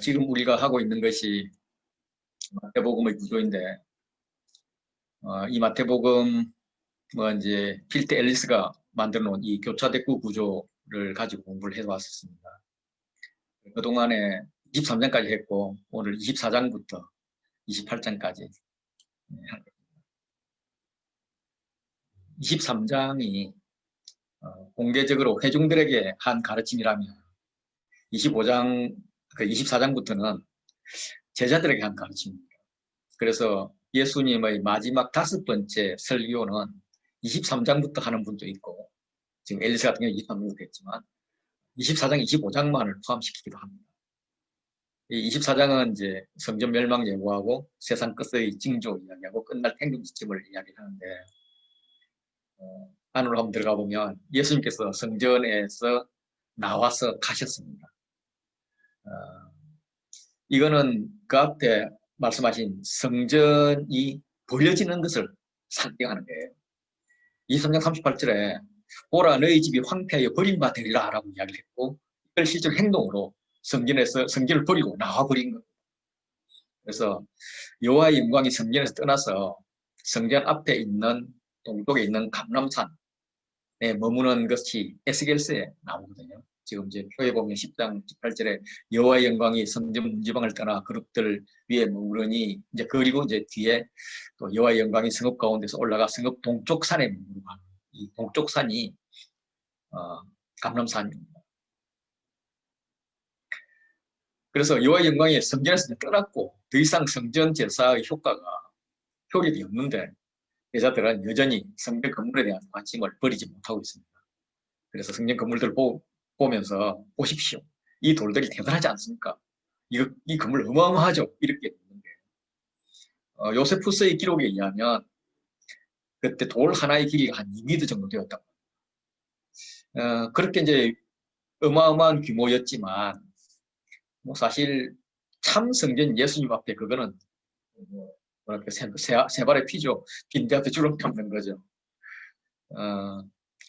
지금 우리가 하고 있는 것이 마태복음의 구조인데, 이 마태복음, 이제 필드 앨리스가 만들어 놓은 이 교차대구 구조를 가지고 공부를 해왔습니다. 그동안에 23장까지 했고, 오늘 24장부터 28장까지. 23장이 공개적으로 회중들에게 한 가르침이라면, 25장, 24장부터는 제자들에게 한 가르침입니다. 그래서 예수님의 마지막 5번째 설교는 23장부터 하는 분도 있고, 지금 엘리사 같은 경우 23장부터 했지만 24장, 25장만을 포함시키기도 합니다. 이 24장은 이제 성전 멸망 예고하고 세상 끝의 징조 이야기하고 끝날 생명 시점을 이야기하는데, 안으로 한번 들어가 보면 예수님께서 성전에서 나와서 가셨습니다. 이거는 그 앞에 말씀하신 성전이 버려지는 것을 상징하는 거예요. 23장 38절에 보라 너희 집이 황폐하여 버림받으리라 라고 이야기를 했고, 이걸 실제로 행동으로 성전에서 성전을 버리고 나와버린 겁니다. 그래서 여호와의 영광이 성전에서 떠나서 성전 앞에 있는 동쪽에 있는 감람산에 머무는 것이 에스겔서에 나오거든요. 지금 이제 표에 보면 10장 18절에 여호와의 영광이 성전 문지방을 떠나 그룹들 위에 머무르니, 이제 그리고 이제 뒤에 또 여호와의 영광이 성읍 가운데서 올라가 성읍 동쪽 산에 머무르고, 이 동쪽 산이 감람산입니다. 그래서 여호와의 영광이 성전에서 떠났고 더 이상 성전 제사의 효력이 없는데, 여자들은 여전히 성전 건물에 대한 관심을 버리지 못하고 있습니다. 그래서 성전 건물들을 보면서 보십시오. 이 돌들이 대단하지 않습니까? 이 건물 어마어마하죠? 이렇게 되는 거예요. 요세푸스의 기록에 의하면 그때 돌 하나의 길이가 한 2m 정도 되었다고 합니다. 그렇게 이제 어마어마한 규모였지만, 뭐 사실 참 성전 예수님 앞에 그거는 뭐랄까 세 발의 피죠. 빈대 앞에 주름 펴는 거죠.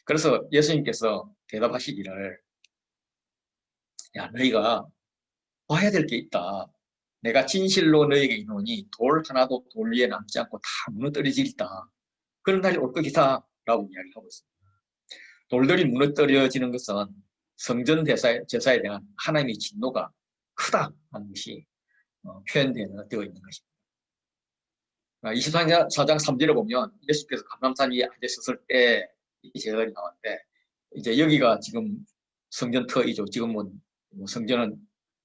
그래서 예수님께서 대답하시기를, 야, 너희가 봐야 될 게 있다. 내가 진실로 너희에게 이르노니 돌 하나도 돌 위에 남지 않고 다 무너뜨려지리다. 그런 날이 올 것이다 라고 이야기하고 있습니다. 돌들이 무너뜨려지는 것은 성전 제사에 대한 하나님의 진노가 크다는 것이 표현되어 있는 것입니다. 24장 3절에 보면 예수께서 감람산 위에 앉으셨을 때 이 제사들이 나왔는데, 이제 여기가 지금 성전 터이죠. 지금은 뭐 성전은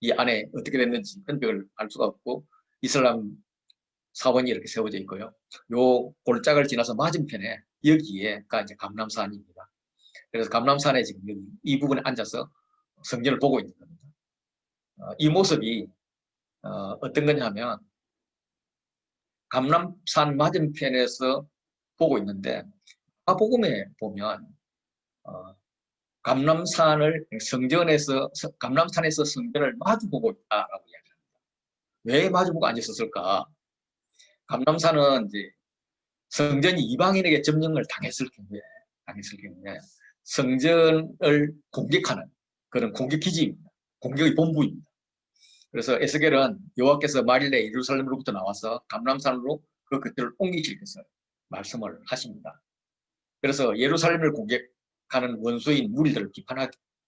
이 안에 어떻게 됐는지 흔적을 알 수가 없고, 이슬람 사원이 이렇게 세워져 있고요. 요 골짜기를 지나서 맞은편에 여기에가 이제 감람산입니다. 그래서 감람산에 지금 여기 이 부분에 앉아서 성전을 보고 있는 겁니다. 이 모습이 어떤 거냐 하면, 감람산 맞은편에서 보고 있는데, 마가복음에 보면 감람산에서 성전을 마주보고 있다라고 이야기합니다. 왜 마주보고 앉았을까? 감람산은 이제 성전이 이방인에게 점령을 당했을 경우에 성전을 공격하는 그런 공격 기지입니다. 공격의 본부입니다. 그래서 에스겔은 여호와께서 말일에 예루살렘으로부터 나와서 감람산으로 그 것들을 옮기실 것을 말씀을 하십니다. 그래서 예루살렘을 공격하는 원수인 무리들을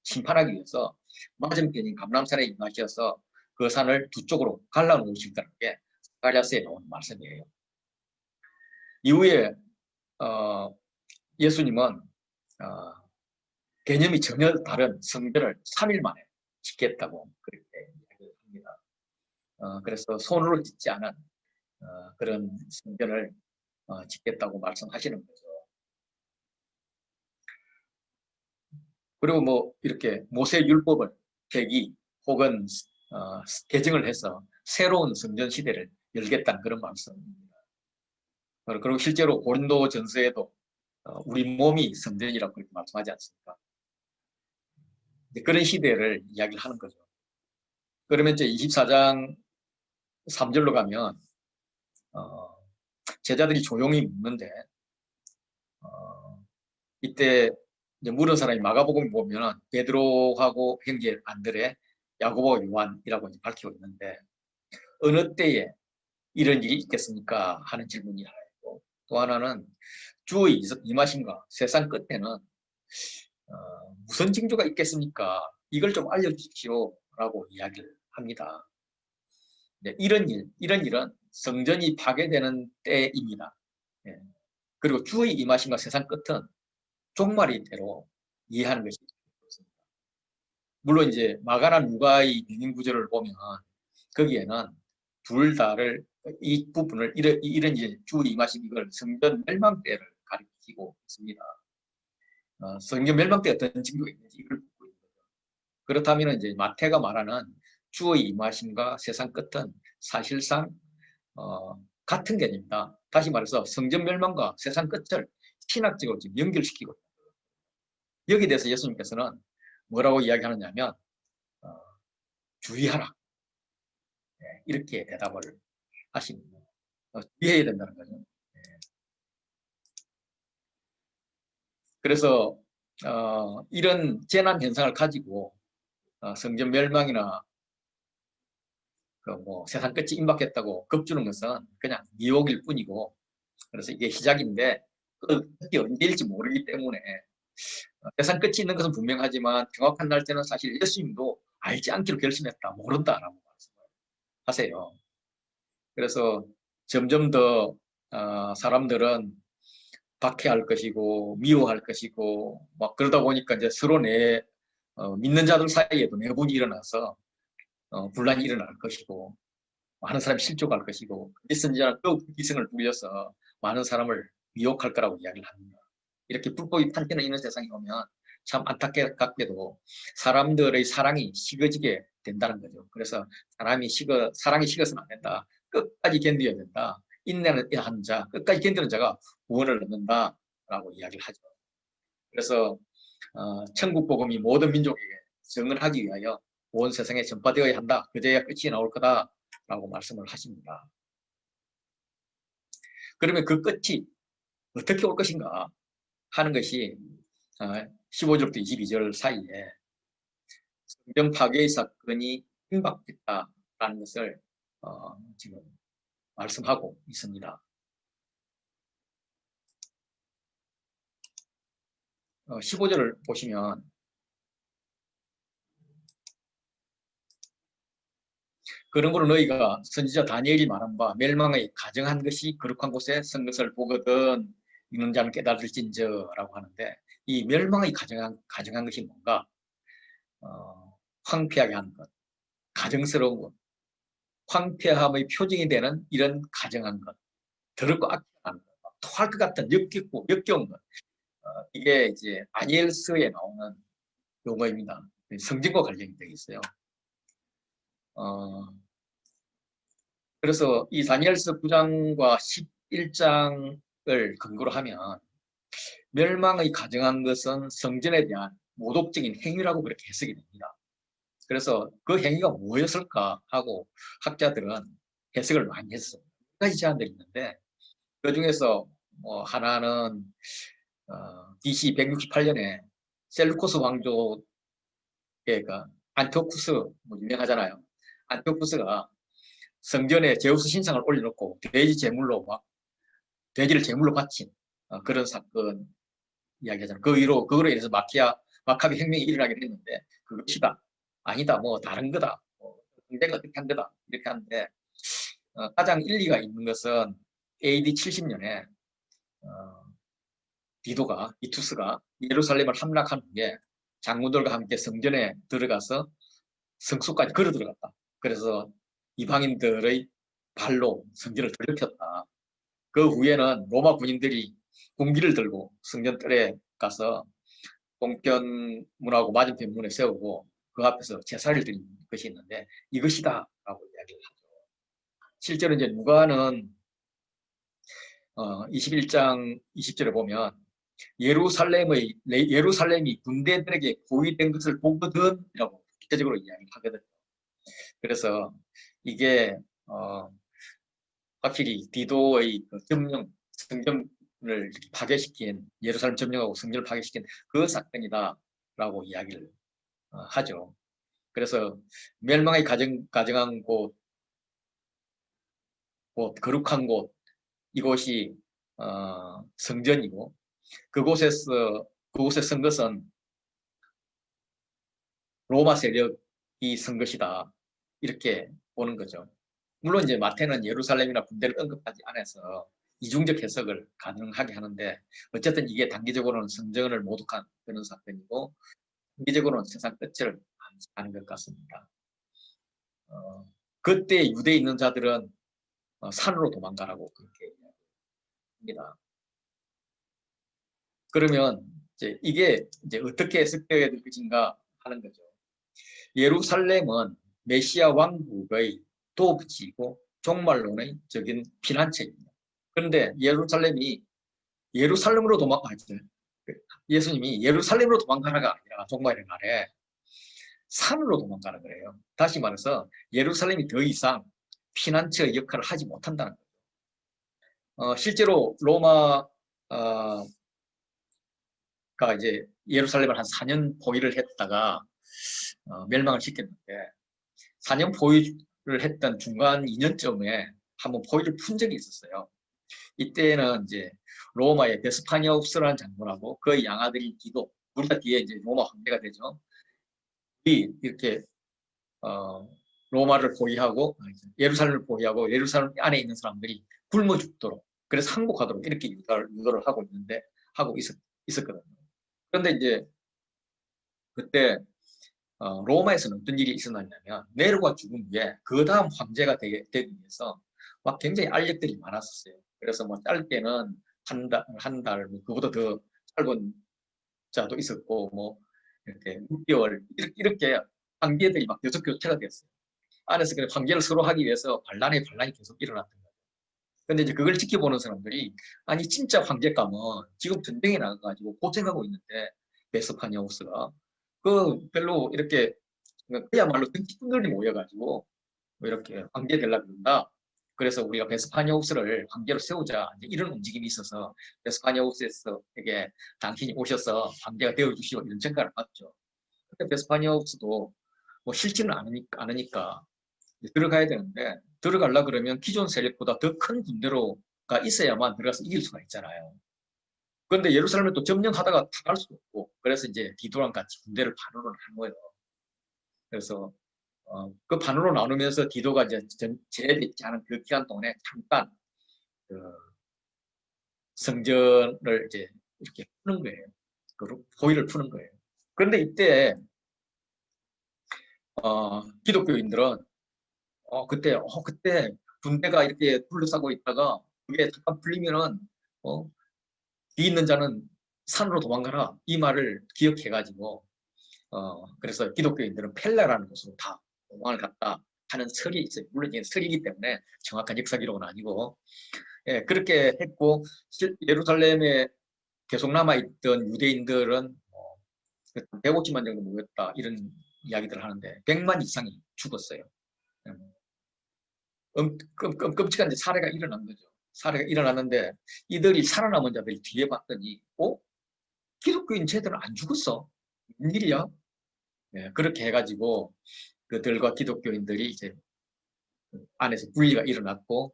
심판하기 위해서 맞은편인 감람산에 임하셔서 그 산을 두 쪽으로 갈라놓으시다는 게 스가랴서에 나오는 말씀이에요. 이후에 예수님은 개념이 전혀 다른 성전을 3일 만에 짓겠다고 그렇게 이야기합니다. 그래서 손으로 짓지 않은 그런 성전을 짓겠다고 말씀하시는 거죠. 그리고 뭐 이렇게 모세 율법을 폐기 혹은 개정을 해서 새로운 성전 시대를 열겠다는 그런 말씀입니다. 그리고 실제로 고린도 전서에도 우리 몸이 성전이라고 그렇게 말씀하지 않습니까? 그런 시대를 이야기를 하는 거죠. 그러면 이제 24장 3절로 가면 제자들이 조용히 묻는데, 이때 이제 물은 사람이 마가복음 보면 베드로하고 형제 안드레, 야고보, 요한이라고 이제 밝히고 있는데 어느 때에 이런 일이 있겠습니까? 하는 질문이 하나 있고 또 하나는 주의 임하심과 세상 끝에는 무슨 징조가 있겠습니까? 이걸 좀 알려주십시오 라고 이야기를 합니다. 네, 이런 일은 성전이 파괴되는 때입니다. 네. 그리고 주의 임하심과 세상 끝은 종말이대로 이해하는 것이 좋습니다. 물론 이제 마가나 누가의 비긴 구절을 보면 거기에는 둘 다를 이 부분을 이런 이제 주의 임하심 이걸 성전 멸망 때를 가리키고 있습니다. 성경 멸망 때 어떤 징조가 있는지 이걸 보고 있는 거죠. 그렇다면 이제 마태가 말하는 주의 임하심과 세상 끝은 사실상 같은 개념이다. 다시 말해서 성전 멸망과 세상 끝을 신학적으로 지금 연결시키고 있는 거예요. 여기에 대해서 예수님께서는 뭐라고 이야기하느냐면 주의하라. 네, 이렇게 대답을 하십니다. 주의해야 된다는 거죠. 네. 그래서 이런 재난 현상을 가지고 성전 멸망이나 뭐 세상 끝이 임박했다고 겁주는 것은 그냥 미혹일 뿐이고 그래서 이게 시작인데 그게 언제일지 모르기 때문에 세상 끝이 있는 것은 분명하지만 정확한 날짜는 사실 예수님도 알지 않기로 결심했다 모른다라고 말씀하세요. 그래서 점점 더 사람들은 박해할 것이고 미워할 것이고 막 그러다 보니까 이제 서로 믿는 자들 사이에도 내분이 일어나서 분란이 일어날 것이고 많은 사람이 실족할 것이고 선지자는 또 기승을 부려서 많은 사람을 미혹할 거라고 이야기를 합니다. 이렇게 불법이 판치는 있는 세상에 오면 참 안타깝게도 사람들의 사랑이 식어지게 된다는 거죠. 그래서 사랑이 식어서는 안 된다. 끝까지 견뎌야 된다. 인내는 한 자, 끝까지 견디는 자가 구원을 얻는다라고 이야기를 하죠. 그래서 천국 복음이 모든 민족에게 정언하기 위하여 온 세상에 전파되어야 한다. 그제야 끝이 나올 거다라고 말씀을 하십니다. 그러면 그 끝이 어떻게 올 것인가 하는 것이 15절부터 22절 사이에 성전 파괴의 사건이 임박했다라는 것을 지금 말씀하고 있습니다. 15절을 보시면 그러므로 너희가 선지자 다니엘이 말한 바 멸망의 가정한 것이 거룩한 곳에 선 것을 보거든 읽는 자는 깨달을진저라고 하는데 이 멸망의 가정한 것이 뭔가 황폐하게 하는 것, 가정스러운 것, 황폐함의 표징이 되는 이런 가정한 것, 더럽고 악한 것, 토할 것 같은 역겨운 것. 이게 이제 다니엘서에 나오는 용어입니다. 성경과 관련이 되어 있어요. 그래서 이 다니엘서 9장과 11장을 근거로 하면 멸망의 가정한 것은 성전에 대한 모독적인 행위라고 그렇게 해석이 됩니다. 그래서 그 행위가 뭐였을까 하고 학자들은 해석을 많이 했어요. 몇 가지 제안들이 있는데 그 중에서 뭐 하나는 BC 168년에 셀루코스 왕조의 안티오쿠스 뭐 유명하잖아요. 안티오쿠스가 성전에 제우스 신상을 올려놓고 돼지를 제물로 바친 그런 사건 이야기하잖아요. 그거로 인해서 마카비 혁명이 일어나게 됐는데 그것이다. 아니다. 뭐 다른 거다. 내가 어떻게 한 거다. 이렇게 하는데 가장 일리가 있는 것은 AD 70년에 이투스가 예루살렘을 함락한 후에 장군들과 함께 성전에 들어가서 성소까지 걸어 들어갔다. 그래서 이방인들의 발로 성전을 들이켰다. 그 후에는 로마 군인들이 군기를 들고 성전 뜰에 가서 동편문하고 맞은편 문에 세우고 그 앞에서 제사를 드린 것이 있는데 이것이다 라고 이야기를 하죠. 실제로 이제 누가는 21장 20절에 보면 예루살렘이 군대들에게 포위된 것을 보거든 이라고 구체적으로 이야기를 하거든요. 그래서 이게 확실히 디도의 성전을 파괴시킨 예루살렘 점령하고 성전을 파괴시킨 그 사건이다라고 이야기를 하죠. 그래서 멸망이 가정한 거룩한 곳, 이곳이 성전이고 그곳에 선 것은 로마 세력이 선 것이다. 이렇게 보는 거죠. 물론 이제 마태는 예루살렘이나 군대를 언급하지 않아서 이중적 해석을 가능하게 하는데 어쨌든 이게 단기적으로는 성전을 모독한 그런 사건이고 단기적으로는 세상 끝을 하는 것 같습니다. 그때 유대에 있는 자들은 산으로 도망가라고 그렇게 합니다. 그러면 이게 어떻게 해석되어야 될 것인가 하는 거죠. 예루살렘은 메시아 왕국의 도읍지이고 종말론의 적인 피난처입니다. 그런데 예루살렘으로 도망가죠. 예수님이 예루살렘으로 도망가라가 아니라 종말의 날에 산으로 도망가라 그래요. 다시 말해서 예루살렘이 더 이상 피난처 역할을 하지 못한다는 거죠. 실제로 로마가 이제 예루살렘을 한 4년 포위를 했다가 멸망을 시켰는데 4년 포위를 했던 중간 2년쯤에 한번 포위를 푼 적이 있었어요. 이때는 이제 로마의 베스파니아우스라는 장군하고 그 양아들이 디도, 둘 다 뒤에 이제 로마 황제가 되죠. 이렇게 로마를 포위하고 예루살렘을 포위하고 예루살렘 안에 있는 사람들이 굶어 죽도록 그래서 항복하도록 이렇게 유도를 하고 있었거든요. 그런데 이제 그때 로마에서는 어떤 일이 있었냐면 네로가 죽은 후에 그 다음 황제가 되기 위해서 막 굉장히 알력들이 많았었어요. 그래서 뭐 짧게는 한 달, 뭐 그보다 더 짧은 자도 있었고 뭐 이렇게 6개월 이렇게 황제들이 막 계속 교체가 됐어요. 안에서 그냥 황제를 서로 하기 위해서 반란이 계속 일어났던 거예요. 근데 이제 그걸 지켜보는 사람들이 아니 진짜 황제감은 지금 전쟁에 나가가지고 고생하고 있는데 베스파니아우스가 그 별로 이렇게 그야말로 등치꾼들이 모여가지고 뭐 이렇게 황제 되려고 그런다. 그래서 우리가 베스파니아우스를 황제로 세우자 이런 움직임이 있어서 베스파니아우스에게 당신이 오셔서 황제가 되어주시오 이런 전가를 받죠. 근데 베스파니아우스도 뭐 싫지는 않으니까 들어가야 되는데 들어가려 그러면 기존 세력보다 더 큰 군대로가 있어야만 들어가서 이길 수가 있잖아요. 그런데 예루살렘을 또 점령하다가 당할 수도 없고 그래서 이제 디도랑 같이 군대를 반으로 나눠요. 그래서 그 반으로 나누면서 디도가 이제 제외되지 않은 그 기간 동안에 잠깐 그 성전을 이제 이렇게 푸는 거예요. 그 포위를 푸는 거예요. 그런데 이때 기독교인들은 그때 군대가 이렇게 둘러싸고 있다가 그게 잠깐 풀리면은 뒤 있는 자는 산으로 도망가라 이 말을 기억해가지고 그래서 기독교인들은 펠라라는 곳으로 다 도망을 갔다 하는 설이 있어요. 물론 이게 설이기 때문에 정확한 역사 기록은 아니고 예, 그렇게 했고 예루살렘에 계속 남아있던 유대인들은 150만 정도 모였다 이런 이야기들을 하는데 100만 이상이 죽었어요. 끔찍한 사례가 일어난 거죠. 사례가 일어났는데 이들이 살아남은 자들이 뒤에 봤더니 기독교인 쟤들은 안 죽었어. 웬일이야? 네, 그렇게 해가지고 그들과 기독교인들이 이제 안에서 분리가 일어났고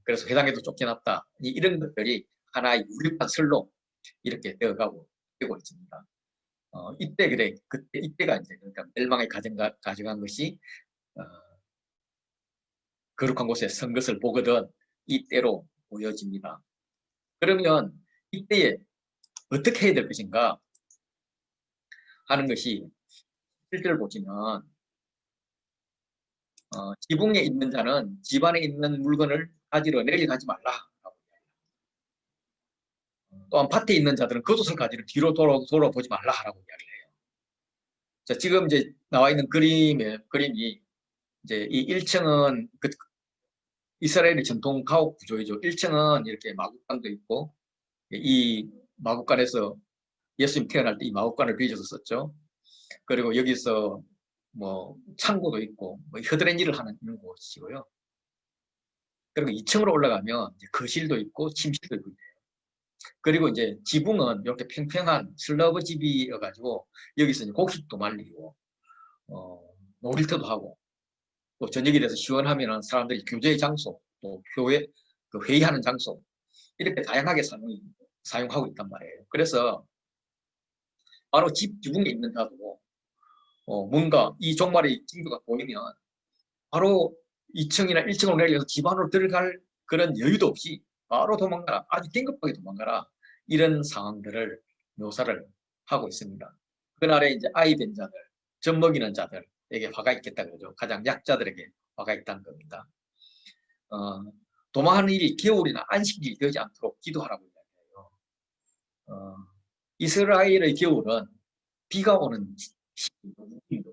그래서 회당에도 쫓겨났다. 이런 것들이 하나의 유력한 설로 이렇게 되고 있습니다. 이때가 이제 그러니까 멸망의 가져간 것이 거룩한 곳에 선 것을 보거든 이때로 보여집니다. 그러면 이때에 어떻게 해야 될 것인가 하는 것이 실제로 보시면 지붕에 있는 자는 집안에 있는 물건을 가지러 내려가지 말라. 또한 밭에 있는 자들은 겉옷을 가지러 뒤로 돌아보지 말라 하라고 이야기를 해요. 자, 지금 이제 나와 있는 그림이 이제 이 1층은 이스라엘의 전통 가옥 구조이죠. 1층은 이렇게 마구간도 있고 이 마구간에서 예수님 태어날 때 이 마구간을 빚어서 썼죠. 그리고 여기서 뭐 창고도 있고 뭐 혀드렛 일을 하는 이런 곳이고요. 그리고 2층으로 올라가면 이제 거실도 있고 침실도 있고 그리고 이제 지붕은 이렇게 평평한 슬러브 집이어가지고 여기서 이제 곡식도 말리고 놀이터도 하고 또 저녁이 돼서 시원하면 사람들이 교제의 장소, 또 교회 그 회의하는 장소 이렇게 다양하게 사용하고 있단 말이에요. 그래서 바로 집 주변에 있는 자도 뭔가 이 종말의 징조가 보이면 바로 2층이나 1층으로 내려서 집 안으로 들어갈 그런 여유도 없이 바로 도망가라, 아주 긴급하게 도망가라, 이런 상황들을 묘사를 하고 있습니다. 그날에 이제 아이 된 자들, 젖 먹이는 자들에게 화가 있겠다 그러죠. 가장 약자들에게 화가 있다는 겁니다. 도망하는 일이 겨울이나 안식일이 되지 않도록 기도하라고 이야기해요. 이스라엘의 겨울은 비가 오는 시기입니다.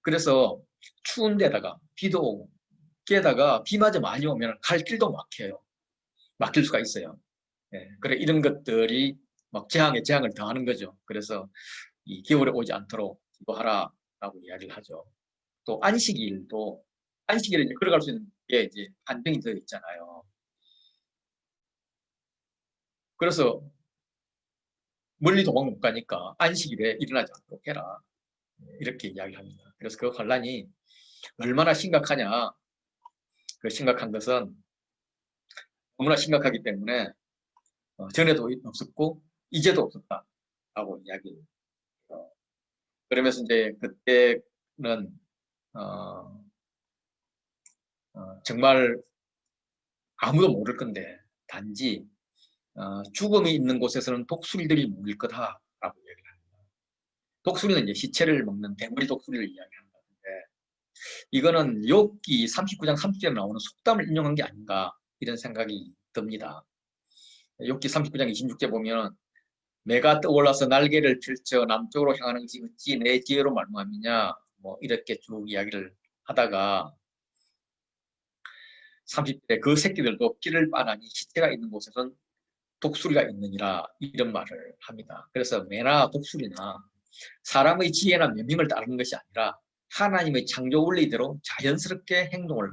그래서 추운 데다가 비도 오고 게다가 비마저 많이 오면 갈 길도 막힐 수가 있어요. 예, 그래 이런 것들이 막 재앙을 더하는 거죠. 그래서 이 겨울에 오지 않도록 기도하라라고 이야기를 하죠. 또 안식일에 이제 걸어갈 수 있는 게 이제 한정이 되어 있잖아요. 그래서 멀리 도망 못 가니까 안식일에 일어나지 않도록 해라, 이렇게 이야기합니다. 그래서 그 환란이 얼마나 심각하냐, 그 심각한 것은 너무나 심각하기 때문에 전에도 없었고 이제도 없었다라고 이야기해요. 그러면서 이제 그때는 정말 아무도 모를 건데 단지 죽음이 있는 곳에서는 독수리들이 모일 거다라고 이야기를 합니다. 독수리는 이제 시체를 먹는 대머리 독수리를 이야기하는 건데, 이거는 욥기 39장 30절에 나오는 속담을 인용한 게 아닌가, 이런 생각이 듭니다. 욥기 39장 26절 보면 내가 떠올라서 날개를 펼쳐 남쪽으로 향하는 것이 어찌 내 지혜로 말미암이냐, 뭐 이렇게 쭉 이야기를 하다가 30절에 그 새끼들도 끼를 빠나니 시체가 있는 곳에선 독수리가 있느니라, 이런 말을 합니다. 그래서 매나 독수리나 사람의 지혜나 명령을 따르는 것이 아니라 하나님의 창조 원리대로 자연스럽게 행동을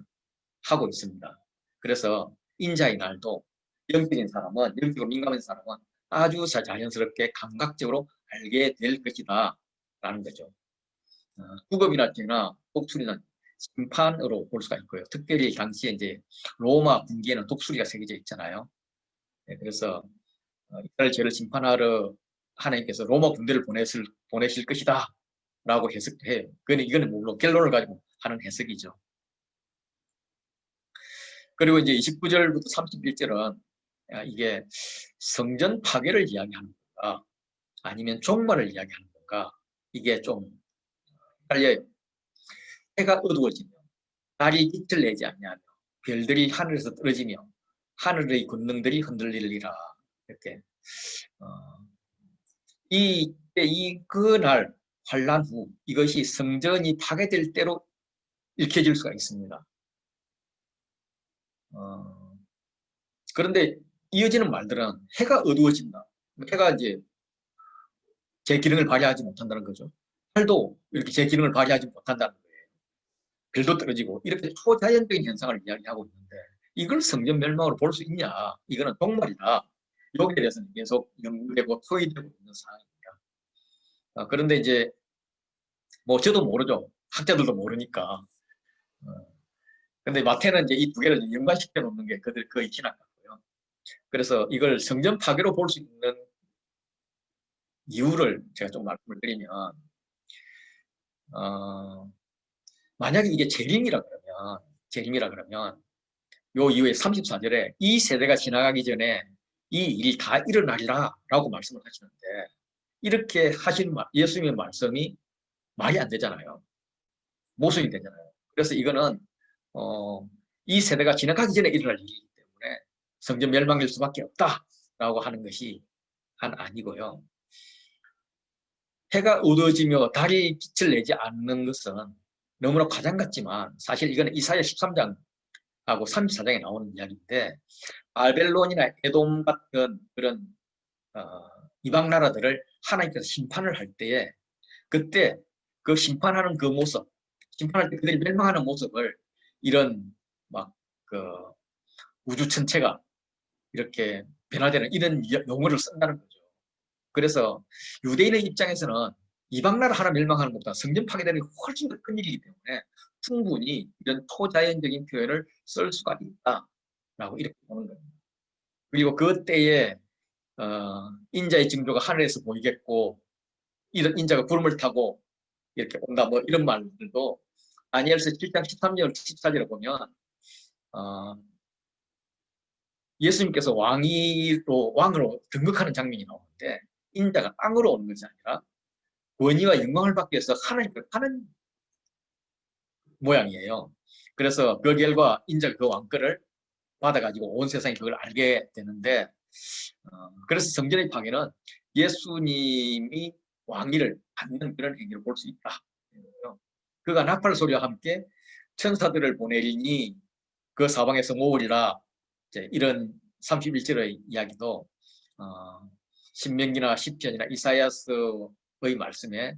하고 있습니다. 그래서 인자의 날도 영적으로 민감한 사람은 아주 자연스럽게 감각적으로 알게 될 것이다 라는 거죠. 죽음이나 죄나 독수리는 심판으로 볼 수가 있고요. 특별히 당시에 이제 로마 군기에는 독수리가 새겨져 있잖아요. 네, 그래서 이스라엘 죄를 심판하러 하나님께서 로마 군대를 보내실 것이다 라고 해석도 해요. 이거는 물론 결론을 가지고 하는 해석이죠. 그리고 이제 29절부터 31절은 이게 성전 파괴를 이야기하는 건가 아니면 종말을 이야기하는 건가, 이게 좀 헷갈려요. 해가 어두워지며 달이 빛을 내지 않냐며 별들이 하늘에서 떨어지며 하늘의 권능들이 흔들리리라, 이렇게 그날 환란 후 이것이 성전이 파괴될 때로 읽혀질 수가 있습니다. 그런데 이어지는 말들은 해가 어두워진다, 해가 이제 제 기능을 발휘하지 못한다는 거죠. 달도 이렇게 제 기능을 발휘하지 못한다는 거예요. 별도 떨어지고 이렇게 초자연적인 현상을 이야기하고 있는데 이걸 성전 멸망으로 볼 수 있냐, 이거는 종말이다. 여기에 대해서는 계속 연구되고 토의되고 있는 상황입니다. 그런데 이제 뭐 저도 모르죠. 학자들도 모르니까. 근데 마태는 이제 이 두 개를 연관시켜 놓는 게 거의 지나갔고요. 그래서 이걸 성전 파괴로 볼 수 있는 이유를 제가 좀 말씀을 드리면, 만약에 이게 재림이라 그러면 요 이후에 34절에 이 세대가 지나가기 전에 이 일이 다 일어나리라 라고 말씀을 하시는데, 이렇게 하신 예수님의 말씀이 말이 안 되잖아요. 모순이 되잖아요. 그래서 이거는 이 세대가 지나가기 전에 일어날 일이기 때문에 성전 멸망일 수밖에 없다라고 하는 것이 아니고요. 해가 어두워지며 달이 빛을 내지 않는 것은 너무나 과장 같지만 사실 이거는 이사야 13장하고 34장에 나오는 이야기인데, 바벨론이나 에돔 같은 그런 이방 나라들을 하나님께서 심판을 할 때에 그때 그 심판하는 그 모습, 심판할 때 그들이 멸망하는 모습을 이런 막 그 우주 전체가 이렇게 변화되는 이런 용어를 쓴다는 거죠. 그래서 유대인의 입장에서는 이방 나라 하나 멸망하는 것보다 성전 파괴되는 게 훨씬 더 큰 일이기 때문에 충분히 이런 초자연적인 표현을 쓸 수가 있다라고 이렇게 보는 겁니다. 그리고 그때에 인자의 징조가 하늘에서 보이겠고 이런 인자가 구름을 타고 이렇게 온다 뭐 이런 말들도 다니엘서 7장 13절 14절에 보면 예수님께서 왕으로 등극하는 장면이 나오는데 인자가 땅으로 오는 것이 아니라 권위와 영광을 받기 위해서 하나님을 파는 모양이에요. 그래서 그 결과 인자가 그 왕권을 받아가지고 온 세상이 그걸 알게 되는데 그래서 성전의 파괴는 예수님이 왕위를 받는 그런 행위를 볼 수 있다. 그가 나팔 소리와 함께 천사들을 보내리니 그 사방에서 모으리라. 이런 31절의 이야기도 신명기나 시편이나 이사야서의 말씀에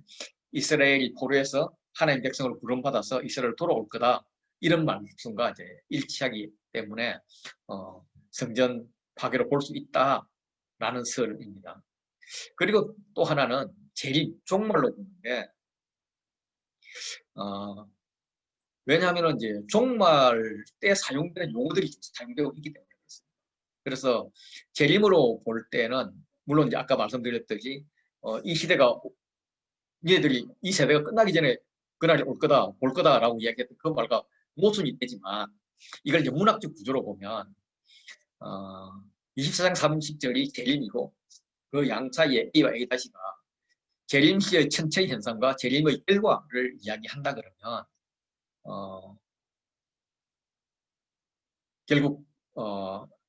이스라엘이 포로에서 하나님 백성으로 부름받아서 이스라엘 돌아올 거다. 이런 말씀과 이제 일치하기 때문에 성전 파괴로 볼 수 있다라는 설입니다. 그리고 또 하나는 재림, 종말로 보는 게 왜냐하면 이제 종말 때 사용되는 용어들이 사용되고 있기 때문에 그렇습니다. 그래서 재림으로 볼 때는 물론 이제 아까 말씀드렸듯이 이 시대가 얘들이 이 세대가 끝나기 전에 그날이 올 거다, 볼 거다라고 이야기했던 그 말과 모순이 되지만 이걸 이제 문학적 구조로 보면 24장 30절이 재림이고 그 양차의 A와 A-가 재림 시의 천체 현상과 재림의 결과를 이야기한다 그러면 결국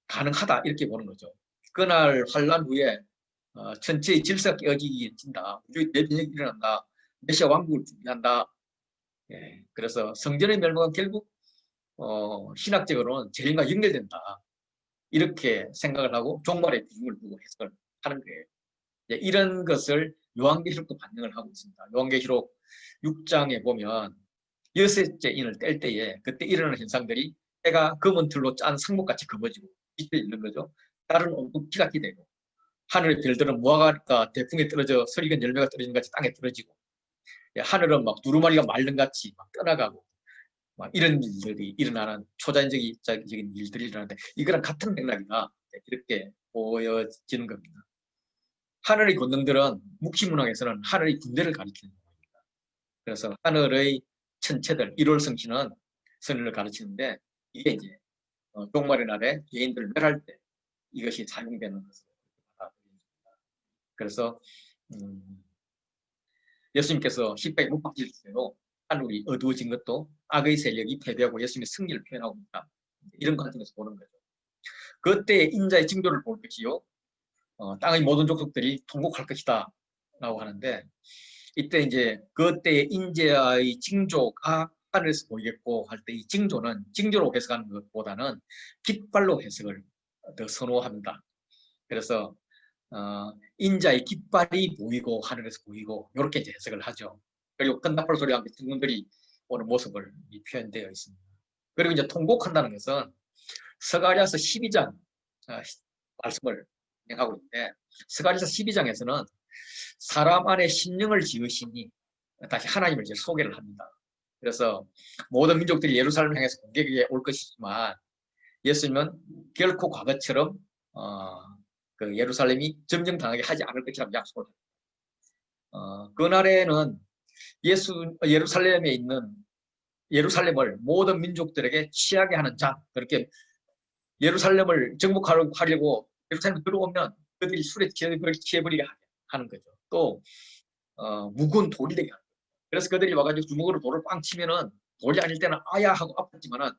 가능하다 이렇게 보는 거죠. 그날 환란 후에 천체의 질서가 깨어진다. 우주의 대변력이 일어난다. 메시아 왕국을 준비한다. 예, 그래서 성전의 멸망은 결국 신학적으로는 재림과 연결된다. 이렇게 생각을 하고 종말의 비중을 두고 해석을 하는 거예요. 예, 이런 것을 요한계시록도 반영을 하고 있습니다. 요한계시록 6장에 보면 여섯째 인을 뗄 때에 그때 일어나는 현상들이 해가 검은 틀로 짠 상목같이 검어지고 빛이 있는 거죠. 달은 온통 피같이 되고 하늘의 별들은 무화과가 대풍에 떨어져 설익은 열매가 떨어진 같이 땅에 떨어지고 하늘은 막 두루마리가 말른 같이 막 떠나가고 막 이런 일들이 일어나는 초자연적인 일들이 일어나는데 이거랑 같은 맥락이다 이렇게 보여지는 겁니다. 하늘의 권능들은 묵시문학에서는 하늘의 군대를 가리키는 겁니다. 그래서 하늘의 천체들 1월 성신은 선을 가르치는데 이게 이제 종말의 날에 죄인들을 멸할 때 이것이 사용되는 것을 받아들입니다. 그래서 예수님께서 십자가에 못 박힐 때로 하늘이 어두워진 것도 악의 세력이 패배하고 예수님의 승리를 표현하고 있다. 이런 관점에서 보는 거죠. 그때 인자의 징조를 볼 것이요. 땅의 모든 족속들이 통곡할 것이다. 라고 하는데 이때 이제 그때의 인자의 징조가 하늘에서 보이겠고 할 때 이 징조는 징조로 해석하는 것보다는 깃발로 해석을 더 선호합니다. 그래서 인자의 깃발이 보이고 하늘에서 보이고 이렇게 이제 해석을 하죠. 그리고 큰 나팔 소리와 함께 등등들이 오는 모습을 표현되어 있습니다. 그리고 이제 통곡한다는 것은 스가랴서 12장 말씀을 하고 있는데 스가랴서 12장에서는 사람 안에 심령을 지으시니 다시 하나님을 이제 소개를 합니다. 그래서 모든 민족들이 예루살렘을 향해서 공격에 올 것이지만 예수님은 결코 과거처럼 그 예루살렘이 점령당하게 하지 않을 것이라고 약속을 합니다. 그날에는 예루살렘에 있는 예루살렘을 모든 민족들에게 취하게 하는 자 그렇게 예루살렘을 정복하려고 예루살렘에 들어오면 그들이 술에 취해버리게 하는 거죠. 또 무거운 돌이 되게 하는 거죠. 그래서 그들이 와가지고 주먹으로 돌을 빵 치면은 돌이 아닐 때는 아야 하고 아팠지만은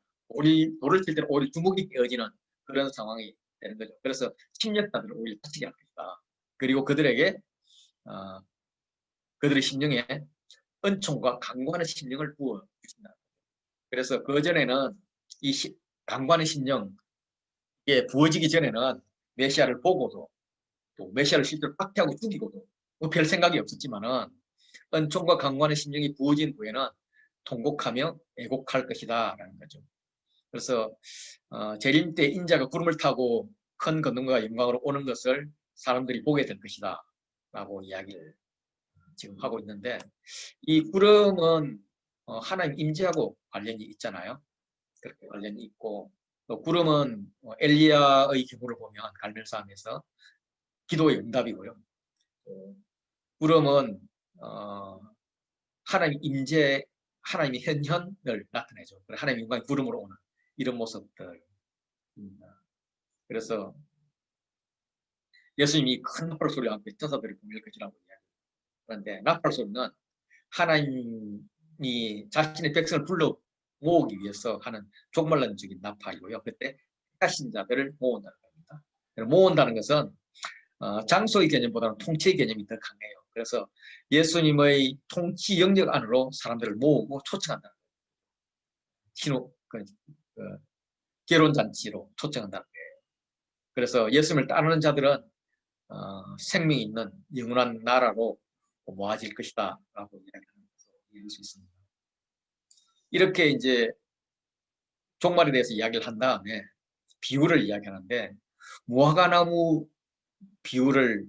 돌을 칠 때는 오히려 주먹이 깨어지는 그런 상황이 되는 거죠. 그래서 침략자들을 오히려 다치게 할 것이다. 그리고 그들에게 그들의 심령에 은총과 강구하는 심령을 부어 주신다. 그래서 그 전에는 이 강구하는 심령에 부어지기 전에는 메시아를 보고도 또 메시아를 실제로 박해하고 죽이고도 별 생각이 없었지만은 은총과 강구하는 심령이 부어진 후에는 통곡하며 애곡할 것이다라는 거죠. 그래서 재림 때 인자가 구름을 타고 큰 권능과 영광으로 오는 것을 사람들이 보게 될 것이다 라고 이야기를 지금 하고 있는데 이 구름은 하나님 임재하고 관련이 있잖아요. 그렇게 관련이 있고 또 구름은 엘리야의 경우를 보면 갈멜산에서 기도의 응답이고요. 구름은 하나님 임재, 하나님의 현현을 나타내죠. 하나님 영광이 구름으로 오는 이런 모습들입니다. 그래서 예수님이 큰 나팔 소리와 함께 천사들이 공일 것이라고 이야기합니다. 그런데 나팔 소리는 하나님이 자신의 백성을 불러 모으기 위해서 하는 종말론적인 나팔이고요. 그때 택하신 자들을 모은다는 겁니다. 모은다는 것은 장소의 개념보다는 통치의 개념이 더 강해요. 그래서 예수님의 통치 영역 안으로 사람들을 모으고 초청한다는 거예요. 신호, 결혼잔치로 초청한다는 거예요. 그래서 예수님을 따르는 자들은 생명이 있는 영원한 나라로 모아질 것이다 라고 이야기하는 것을 이해할 수 있습니다. 이렇게 이제 종말에 대해서 이야기를 한 다음에 비유를 이야기하는데 무화과나무 비유를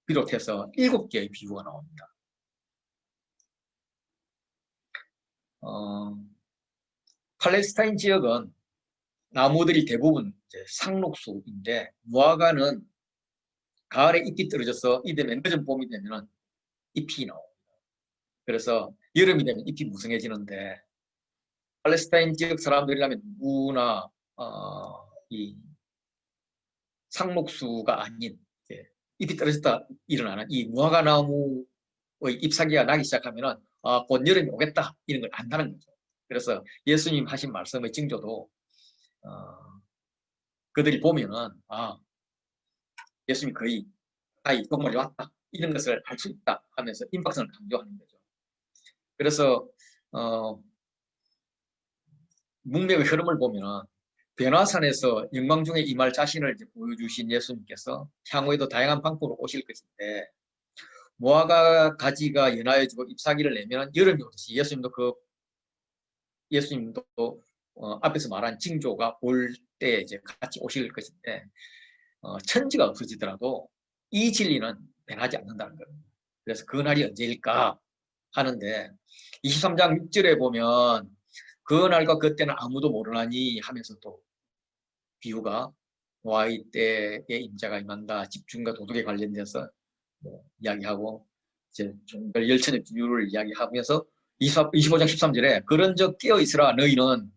비롯해서 7개의 비유가 나옵니다. 팔레스타인 지역은 나무들이 대부분 이제 상록수인데 무화과는 가을에 잎이 떨어져서 이 되면 늦은 봄이 되면 잎이 나옵니다. 그래서 여름이 되면 잎이 무성해지는데 팔레스타인 지역 사람들이라면 누구나 이 상록수가 아닌 잎이 떨어졌다 일어나는 이 무화과 나무의 잎사귀가 나기 시작하면 곧 여름이 오겠다 이런 걸 안다는 거죠. 그래서 예수님 하신 말씀의 징조도 그들이 보면은 예수님이 거의 종말이 왔다 이런 것을 알 수 있다 하면서 임박성을 강조하는 거죠. 그래서 문맥의 흐름을 보면 변화산에서 영광 중에 임할 자신을 이제 보여주신 예수님께서 향후에도 다양한 방법으로 오실 것인데 무화과 가지가 연하여지고 잎사귀를 내면 여름이 오듯이 예수님도 앞에서 말한 징조가 올 때 이제 같이 오실 것인데 천지가 없어지더라도 이 진리는 변하지 않는다는 겁니다. 그래서 그 날이 언제일까 하는데 23장 6절에 보면 그 날과 그때는 아무도 모르나니 하면서 또 비유가 노아의 때에 임자가 임한다. 집중과 도덕에 관련돼서 이야기하고 이제 종별 열천의 비유를 이야기하면서 25장 13절에 그런즉 깨어있으라 너희는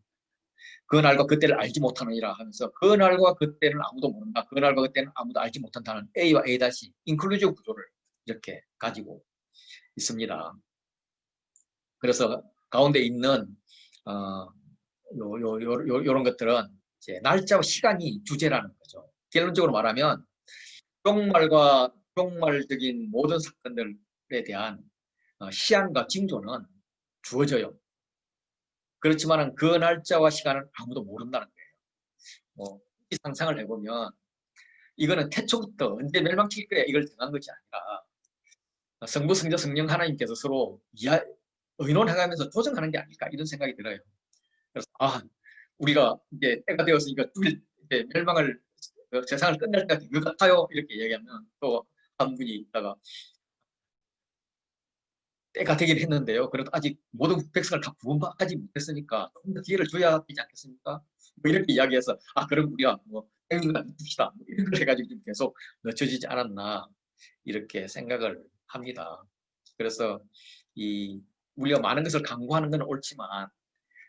그 날과 그때를 알지 못하느니라 하면서 그 날과 그때는 아무도 모른다. 그 날과 그때는 아무도 알지 못한다는 A와 A- 인클루지브 구조를 이렇게 가지고 있습니다. 그래서 가운데 있는 요런 것들은 이제 날짜와 시간이 주제라는 거죠. 결론적으로 말하면 종말과 종말적인 모든 사건들에 대한 시한과 징조는 주어져요. 그렇지만 그 날짜와 시간은 아무도 모른다는 거예요. 이 상상을 해보면 이거는 태초부터 언제 멸망시킬 거야 이걸 정한 것이 아니라 성부, 성자, 성령 하나님께서 서로 의논해가면서 조정하는 게 아닐까 이런 생각이 들어요. 그래서 우리가 이제 때가 되었으니까 이제 멸망을 세상을 끝낼 때가 된 것 같아요 이렇게 얘기하면 또 한 분이 있다가 때가 되긴 했는데요. 그래도 아직 모든 백성을 다 구원받지 못했으니까 조금 더 기회를 줘야 되지 않겠습니까? 뭐 이렇게 이야기해서 그럼 우리가 행위가 둡시다 이런 걸 해가지고 좀 계속 늦춰지지 않았나 이렇게 생각을 합니다. 그래서 우리가 많은 것을 강구하는 건 옳지만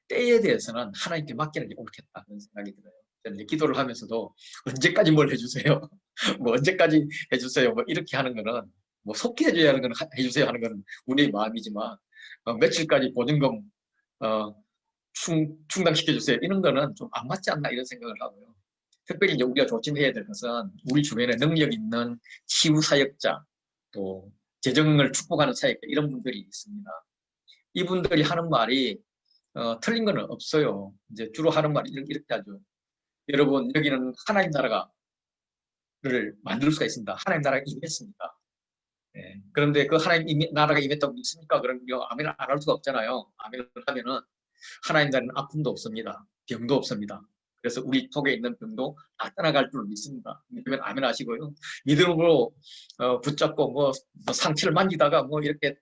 때에 대해서는 하나님께 맡기는 게 옳겠다는 생각이 들어요. 저는 기도를 하면서도 언제까지 뭘 해주세요? 뭐 언제까지 해주세요? 뭐 이렇게 하는 거는 속히 해줘야 하는 거는 해주세요 하는 거는 우리의 마음이지만 며칠까지 보증금 충당시켜주세요 이런 거는 좀 안 맞지 않나 이런 생각을 하고요. 특별히 이제 우리가 조심해야 될 것은 우리 주변에 능력 있는 치유 사역자 또 재정을 축복하는 사역자 이런 분들이 있습니다. 이분들이 하는 말이 틀린 건 없어요. 이제 주로 하는 말이 이렇게 하죠. 여러분 여기는 하나님 나라를 만들 수가 있습니다. 하나님 나라가 임했습니다. 네. 그런데 그 하나님 나라가 임했다고 믿습니까? 그럼 아멘을 안 할 수가 없잖아요. 아멘을 하면은 하나님 나라는 아픔도 없습니다. 병도 없습니다. 그래서 우리 속에 있는 병도 다 떠나갈 줄 믿습니다. 믿으면 아멘 하시고요. 믿음으로 붙잡고 뭐 상처를 만지다가 뭐 이렇게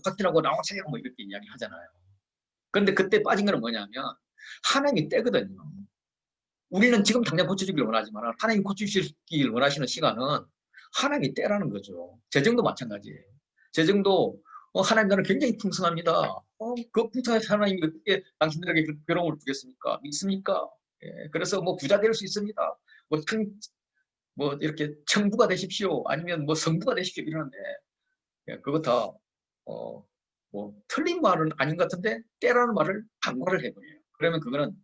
확진하고 나오세요 뭐 이렇게 이야기 하잖아요. 그런데 그때 빠진 거는 뭐냐면 하나님이 때거든요. 우리는 지금 당장 고쳐주기를 원하지만 하나님 고쳐주시길 원하시는 시간은 하나님이 때라는 거죠. 재정도 마찬가지예요. 재정도 하나님 나는 굉장히 풍성합니다. 그 풍성한 하나님이 어떻게 당신들에게 괴로움을 주겠습니까? 믿습니까? 예, 그래서 뭐 부자 될 수 있습니다. 뭐 이렇게 청부가 되십시오. 아니면 뭐 성부가 되십시오. 이러는데 예, 그거 다 뭐 틀린 말은 아닌 것 같은데 때라는 말을 반말을 해버려요. 그러면 그거는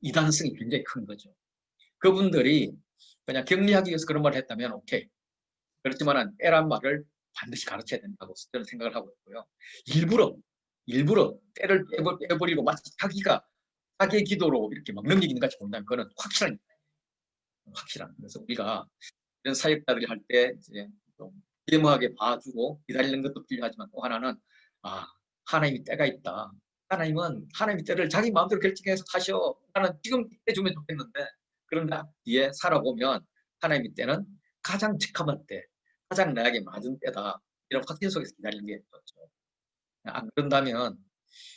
이단성이 굉장히 큰 거죠. 그분들이 그냥 격리하기 위해서 그런 말을 했다면 오케이. 그렇지만 때란 말을 반드시 가르쳐야 된다고 저는 생각을 하고 있고요. 일부러 때를 빼버리고 마치 자기의 기도로 이렇게 막 넘기는 같이 본다면 그거는 확실한. 그래서 우리가 이런 사역자들이 할 때 이제 좀 겸허하게 봐주고 기다리는 것도 필요하지만 또 하나는 하나님이 때가 있다. 하나님이 때를 자기 마음대로 결정해서 하셔. 나는 지금 때 주면 좋겠는데 그런가 뒤에 살아보면 하나님의 때는 가장 적합한 때, 가장 나에게 맞은 때다. 이런 확신 속에서 기다리는 게 좋죠. 안 그런다면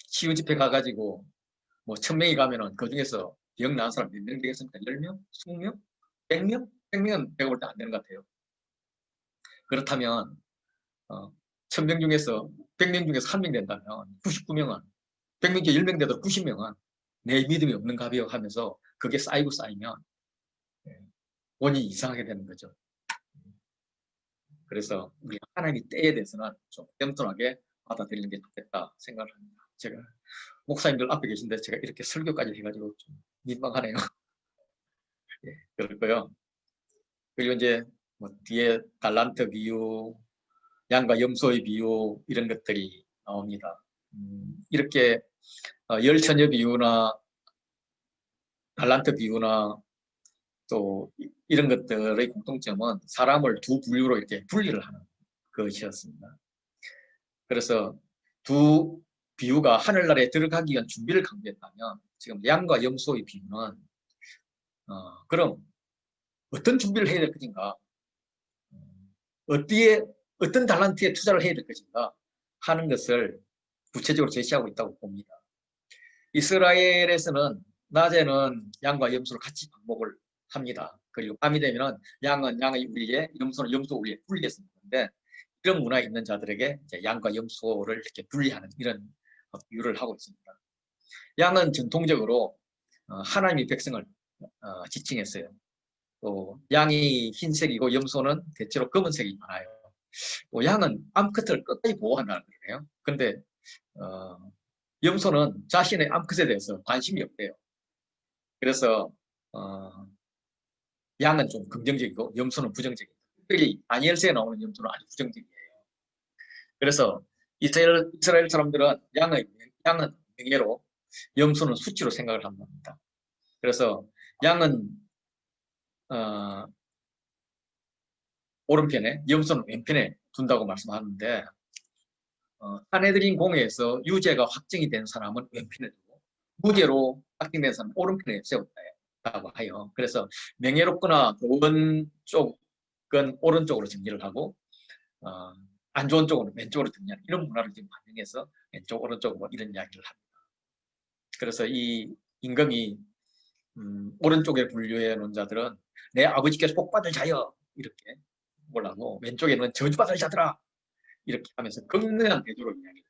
치유 집회 가가지고 뭐 1000명이 가면은 그 중에서 기억 나는 사람 몇 명 되겠습니까? 10명? 20명? 100명? 100명은 내가 볼 때 안 되는 것 같아요. 그렇다면 1000명 중에서 100명 중에서 1명 된다면 99명은 100명 중에 10명 되도 90명은 내 믿음이 없는가 봐요 하면서 그게 쌓이면 원인이 이상하게 되는 거죠. 그래서 우리 하나님의 때에 대해서는 좀 겸손하게 받아들이는 게 좋겠다 생각을 합니다. 제가 목사님들 앞에 계신데 제가 이렇게 설교까지 해가지고 좀 민망하네요. 예, 그렇고요. 그리고 이제 뭐 뒤에 달란트 비유, 양과 염소의 비유 이런 것들이 나옵니다. 이렇게 열처녀 비유나 달란트 비유나 또 이런 것들의 공통점은 사람을 두 부류로 이렇게 분리를 하는 것이었습니다. 그래서 두 비유가 하늘나라에 들어가기 위한 준비를 강조했다면 지금 양과 염소의 비유는 그럼 어떤 준비를 해야 될 것인가? 어떤 달란트에 투자를 해야 될 것인가? 하는 것을 구체적으로 제시하고 있다고 봅니다. 이스라엘에서는 낮에는 양과 염소를 같이 방목을 합니다. 그리고 밤이 되면 양은 양의 우리에, 염소는 염소 우리에 분리해서 먹는데 이런 문화에 있는 자들에게 이제 양과 염소를 이렇게 분리하는 이런 비유를 하고 있습니다. 양은 전통적으로 하나님의 백성을 지칭했어요. 또 양이 흰색이고 염소는 대체로 검은색이 많아요. 또 양은 암컷을 끝까지 보호한다는 거예요. 그런데 염소는 자신의 암컷에 대해서 관심이 없대요. 그래서 양은 좀 긍정적이고 염소는 부정적이에요. 특별히 다니엘서에 나오는 염소는 아주 부정적이에요. 그래서 이스라엘 사람들은 양은 명예로, 염소는 수치로 생각을 합니다. 그래서 양은 오른편에, 염소는 왼편에 둔다고 말씀하는데 사내들인 공회에서 유죄가 확정이 된 사람은 왼편에 두고 무죄로 확정된 사람은 오른편에 세웠다고 해요. 그래서 명예롭거나 좋은 쪽은 오른쪽으로 정리를 하고 안 좋은 쪽으로 왼쪽으로 정리하는 이런 문화를 지금 반영해서 왼쪽 오른쪽 뭐 이런 이야기를 합니다. 그래서 이 임금이 오른쪽에 분류해 놓은 자들은 내 아버지께서 복받을 자여 이렇게 뭐라고 왼쪽에는 저주받을 자들아 이렇게 하면서 극렬한 대조로 이야기를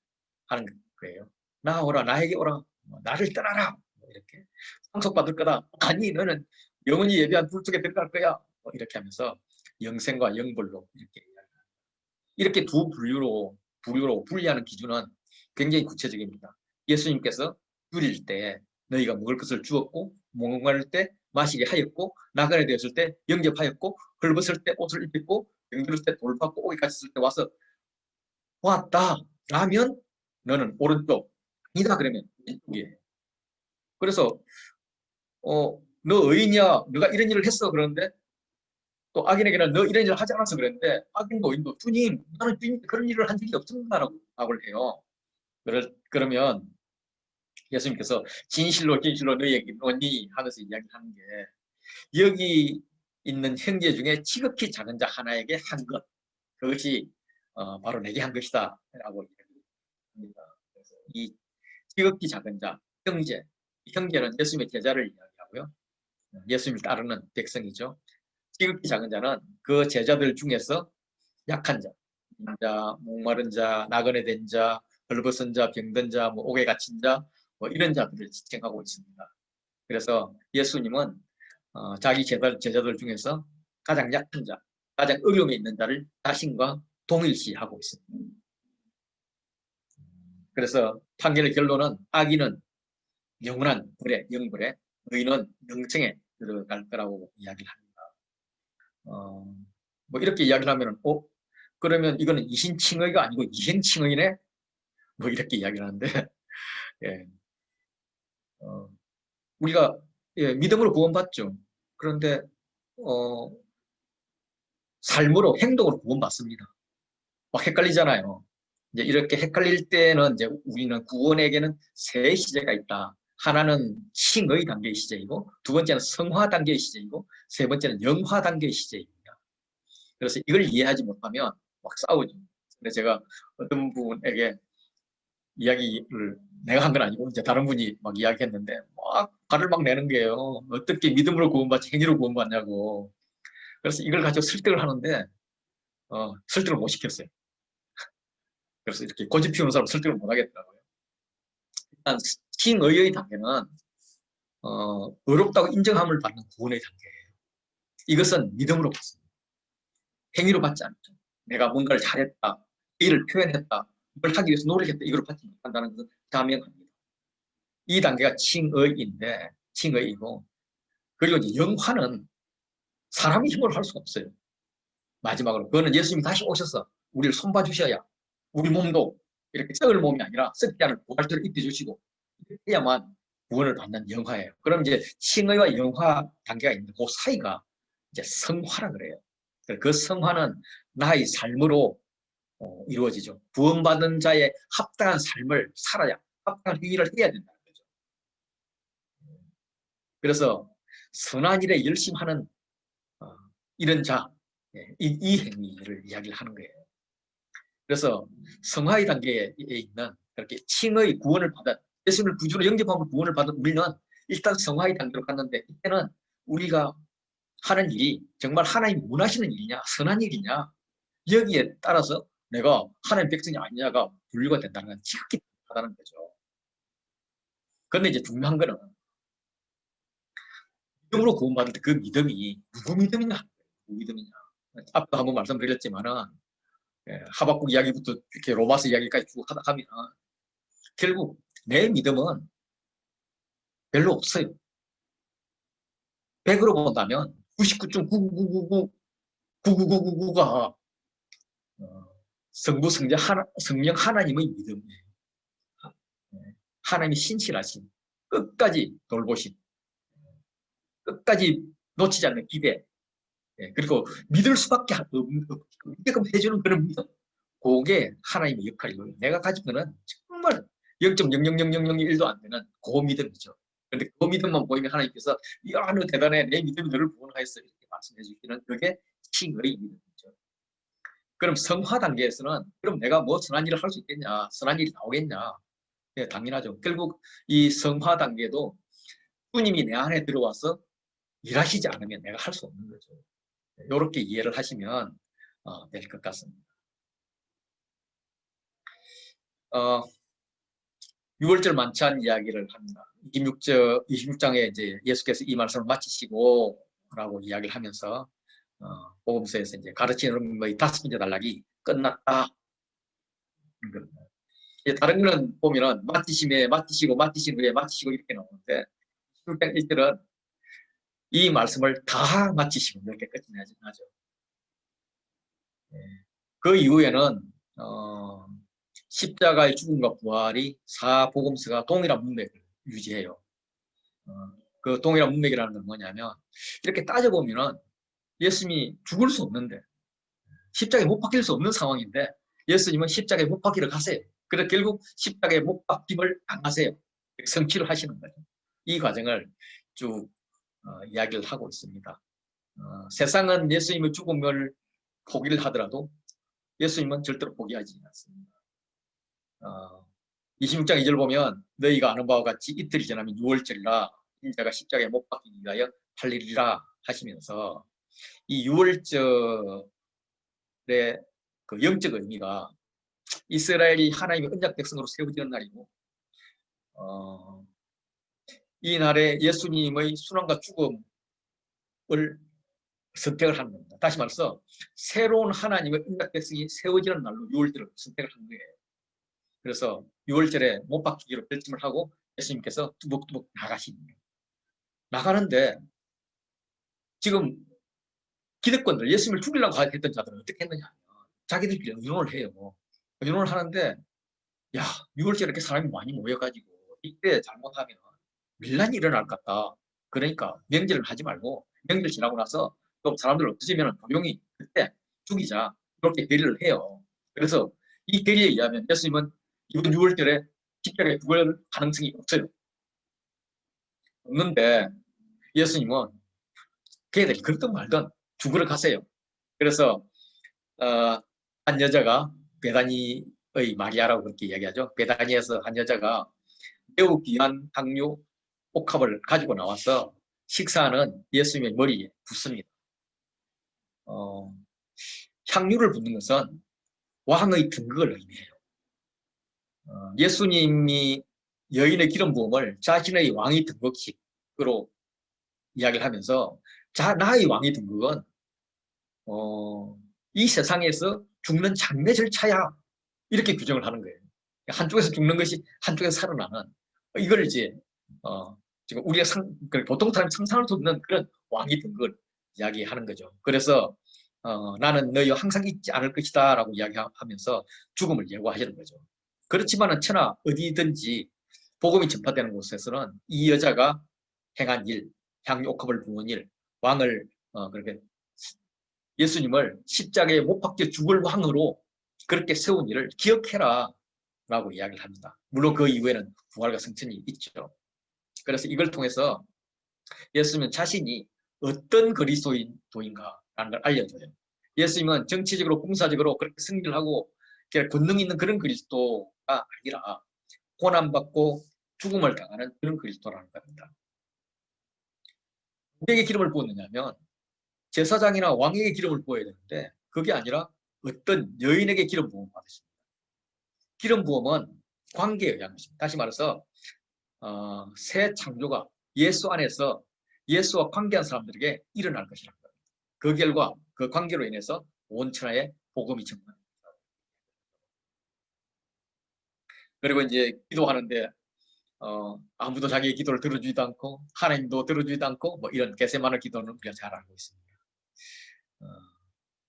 하는 거예요. 나오라 나에게 오라 나를 떠나라 이렇게 상속받을 거다. 아니 너는 영원히 예비한 불 속에 들어갈 거야. 이렇게 하면서 영생과 영벌로 이렇게 두 부류로 분리하는 기준은 굉장히 구체적입니다. 예수님께서 누릴 때 너희가 먹을 것을 주었고 목마를 때 마시게 하였고 나그네 되었을 때 영접하였고 헐벗을 때 옷을 입혔고 병들었을 때 돌 받고 오기 갔을 때 와서 왔다 라면 너는 오른쪽 아니다 그러면 왼쪽이에요. 그래서 너 의인이야 너가 이런 일을 했어 그러는데 또 악인에게는 너 이런 일을 하지 않아서 그랬는데 악인도 의인도 주님 나는 주님 그런 일을 한 적이 없습니다라고 답을 해요. 그러면 예수님께서 진실로 진실로 너희에게 이르노니 하면서 이야기하는 게 여기 있는 형제 중에 지극히 작은 자 하나에게 한 것, 그것이 바로 내게 한 것이다 라고 이야기합니다. 그래서 이 지극히 작은 자, 형제, 형제는 예수님의 제자를 이야기하고요. 예수님을 따르는 백성이죠. 지극히 작은 자는 그 제자들 중에서 약한 자, 목마른 자, 나그네 된 자, 벌벗은 자, 병든 자, 옥에 갇힌 자, 이런 자들을 지칭하고 있습니다. 그래서 예수님은 자기 제자들 중에서 가장 약한 자, 가장 어려움에 있는 자를 자신과 동일시하고 있습니다. 그래서 판결의 결론은 악인은 영원한 불에, 영불에, 의인은 영생에 들어갈 거라고 이야기를 합니다. 뭐 이렇게 이야기를 하면, 그러면 이거는 이신칭의가 아니고 이행칭의네? 뭐 이렇게 이야기를 하는데, 예. 우리가 믿음으로 구원받죠. 그런데 삶으로, 행동으로 구원받습니다. 막 헷갈리잖아요. 이제 이렇게 헷갈릴 때는 이제 우리는 구원에게는 세 시제가 있다. 하나는 칭의 단계의 시제이고, 두 번째는 성화 단계의 시제이고, 세 번째는 영화 단계의 시제입니다. 그래서 이걸 이해하지 못하면 막 싸우죠. 근데 제가 어떤 분에게 이야기를 내가 한 건 아니고 이제 다른 분이 막 이야기했는데 막 화를 막 내는 거예요. 어떻게 믿음으로 구원받지 행위로 구원받냐고. 그래서 이걸 가지고 설득을 하는데 설득을 못 시켰어요. 그래서 이렇게 고집 피우는 사람 설득을 못 하겠더라고요. 일단 칭의의 단계는 어렵다고 인정함을 받는 구원의 단계예요. 이것은 믿음으로 받습니다. 행위로 받지 않죠. 내가 뭔가를 잘했다, 의의를 표현했다, 뭘 하기 위해서 노력했다, 이걸 받지 못한다는 것은 자명합니다. 이 단계가 칭의인데, 칭의이고, 그리고 이제 영화는 사람이 힘으로 할 수가 없어요. 마지막으로 그거는 예수님이 다시 오셔서 우리를 손봐 주셔야 우리 몸도 이렇게 썩을 몸이 아니라 썩지 않을 부활체를 입혀주시고 해야만 구원을 받는 영화예요. 그럼 이제 칭의와 영화 단계가 있는데 그 사이가 이제 성화라 그래요. 그 성화는 나의 삶으로 이루어지죠. 구원받은 자의 합당한 삶을 살아야, 합당한 행위를 해야 된다는 거죠. 그래서 선한 일에 열심하는 이런 자, 이 행위를 이야기를 하는 거예요. 그래서 성화의 단계에 있는 그렇게 칭의 구원을 받은 예수님을 구주로 영접하고 구원을 받은 우리는 일단 성화의 단계로 갔는데 이때는 우리가 하는 일이 정말 하나님이 원하시는 일이냐 선한 일이냐 여기에 따라서 내가 하나님 백성이 아니냐가 분류가 된다는 건 지극히 다르다는 거죠. 그런데 이제 중요한 거는 믿음으로 구원받을 때 그 믿음이 누구 믿음이냐 누구 믿음이냐 앞도 한번 말씀드렸지만은 하박국 이야기부터 이렇게 로마서 이야기까지 쭉 하다 하면 결국 내 믿음은 별로 없어요. 100으로 본다면 99.9999999가 성부 성령 하나님의 믿음이에요. 하나님이 신실하신 끝까지 돌보신 끝까지 놓치지 않는 기대 그리고 믿을 수밖에 없게끔 해주는 그런 믿음 그게 하나님의 역할이고요. 내가 가진 거는 정말 0.0000001도 안 되는 그 믿음이죠. 그런데 그 믿음만 보이면 하나님께서 야, 너 대단해. 내 믿음이 너를 구원하였어. 이렇게 말씀해 주시는 그게 칭의 믿음이죠. 그럼 성화 단계에서는 그럼 내가 뭐 선한 일을 할 수 있겠냐? 선한 일이 나오겠냐? 네, 당연하죠. 결국 이 성화 단계도 주님이 내 안에 들어와서 일하시지 않으면 내가 할 수 없는 거죠. 이렇게 이해를 하시면 될 것 같습니다. 6월절 만찬 이야기를 합니다. 26장에 이제 예수께서 이 말씀을 마치시고 라고 이야기를 하면서 복음서에서 이제 가르치는 뭐 다섯 번째 단락이 끝났다. 다른 거는 보면은 마치시고 마치시고 이렇게 나오는데 16장 1절은 이 말씀을 다 마치시고 이렇게 끝이 나죠. 그 이후에는 십자가의 죽음과 부활이 사복음서가 동일한 문맥을 유지해요. 그 동일한 문맥이라는 건 뭐냐면 이렇게 따져보면 예수님이 죽을 수 없는데 십자가에 못 박힐 수 없는 상황인데 예수님은 십자가에 못 박히러 가세요. 그래서 결국 십자가에 못 박힘을 당하세요. 성취를 하시는 거죠. 이 과정을 쭉 이야기를 하고 있습니다. 세상은 예수님의 죽음을 포기를 하더라도 예수님은 절대로 포기하지 않습니다. 26장 2절 보면 너희가 아는 바와 같이 이틀이 지나면 6월절이라 인자가 십자가에 못 박히기 위하여 팔리리라 하시면서 이 6월절의 그 영적 의미가 이스라엘이 하나님의 언약 백성으로 세워지는 날이고 이 날에 예수님의 순환과 죽음을 선택을 하는 겁니다. 다시 말해서 새로운 하나님의 언약 백성이 세워지는 날로 6월절을 선택을 한 거예요. 그래서 6월절에 못 박히기로 결심을 하고 예수님께서 뚜벅뚜벅 나가시는 거예요. 나가는데 지금 기득권들, 예수님을 죽이려고 했던 자들은 어떻게 했느냐. 자기들끼리 의논을 해요. 의논을 하는데 야, 6월절에 이렇게 사람이 많이 모여가지고 이때 잘못하면 밀란이 일어날 것 같다. 그러니까 명절을 하지 말고 명절 지나고 나서 또 사람들 없어지면 조용히 그때 죽이자. 그렇게 결의를 해요. 그래서 이 결의에 의하면 예수님은 이번 6월절에 십자가에 죽을 가능성이 없어요. 없는데 예수님은 걔들이 그렇든 말든 죽으러 가세요. 그래서 한 여자가 베다니의 마리아라고 그렇게 이야기하죠. 베다니에서 한 여자가 매우 귀한 향료 옥합을 가지고 나와서 식사하는 예수님의 머리에 붓습니다. 향유를 붓는 것은 왕의 등극을 의미해요. 예수님이 여인의 기름 부음을 자신의 왕의 등극식으로 이야기를 하면서 나의 왕의 등극은 이 세상에서 죽는 장례 절차야. 이렇게 규정을 하는 거예요. 한쪽에서 죽는 것이 한쪽에서 살아나는 이걸 이제 지금 우리가 보통 사람이 상상할 수 없는 그런 왕이 된 걸 이야기하는 거죠. 그래서 나는 너희와 항상 있지 않을 것이다 라고 이야기하면서 죽음을 예고하시는 거죠. 그렇지만은 천하 어디든지 복음이 전파되는 곳에서는 이 여자가 행한 일, 향유 옥합을 부은 일, 왕을 그렇게 예수님을 십자가에 못 박혀 죽을 왕으로 그렇게 세운 일을 기억해라 라고 이야기를 합니다. 물론 그 이후에는 부활과 승천이 있죠. 그래서 이걸 통해서 예수님은 자신이 어떤 그리스도인가라는 걸 알려줘요. 예수님은 정치적으로 군사적으로 그렇게 승리를 하고 권능 있는 그런 그리스도가 아니라 고난받고 죽음을 당하는 그런 그리스도라는 겁니다. 누구에게 기름을 부었느냐면 제사장이나 왕에게 기름을 부어야 되는데 그게 아니라 어떤 여인에게 기름 부음을 받으십니다. 기름 부음은 관계에 의한 것입니다. 다시 말해서 새 창조가 예수 안에서 예수와 관계한 사람들에게 일어날 것이라는 겁니다. 그 결과 그 관계로 인해서 온 천하에 복음이 전파됩니다. 그리고 이제 기도하는데 아무도 자기의 기도를 들어주지도 않고 하나님도 들어주지도 않고 뭐 이런 게세마네 기도는 우리가 잘 알고 있습니다.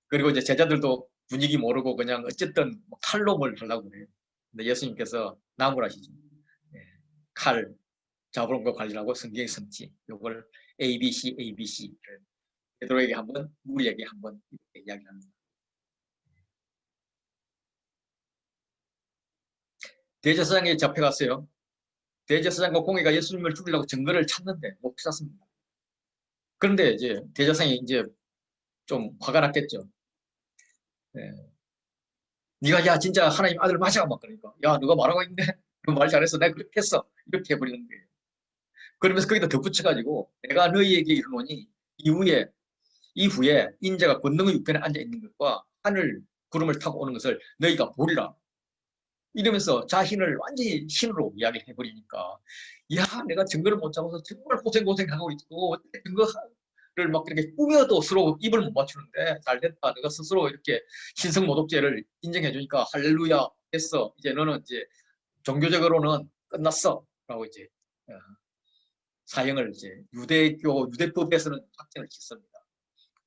그리고 이제 제자들도 분위기 모르고 그냥 어쨌든 뭐 칼로 뭘 하려고 그래요. 근데 예수님께서 나무라시죠. 칼 잡으러 거 관리하고 성경의 성취 이걸 ABC, ABC를 베드로에게 한번 우리에게 한번 이렇게 이야기합니다. 대제사장에 잡혀갔어요. 대제사장과 공회가 예수님을 죽이려고 증거를 찾는데 못 찾았습니다. 그런데 이제 대제사장이 이제 좀 화가 났겠죠. 네. 네가 야 진짜 하나님 아들 맞아 막 그러니까 야 누가 말하고 있네. 그 말 잘했어. 내가 그렇게 했어. 이렇게 해버리는 거예요. 그러면서 거기다 덧붙여가지고 내가 너희에게 이르노니 이후에 인자가 권능의 우편에 앉아 있는 것과 하늘 구름을 타고 오는 것을 너희가 보리라. 이러면서 자신을 완전히 신으로 이야기해 버리니까 야 내가 증거를 못 잡아서 정말 고생하고 있고 증거를 막 이렇게 꾸며도 서로 입을 못 맞추는데 잘 됐다. 내가 스스로 이렇게 신성모독죄를 인정해 주니까 할렐루야 했어. 이제 너는 이제 종교적으로는 끝났어. 라고 이제 사형을 이제 유대법에서는 확정을 짓습니다.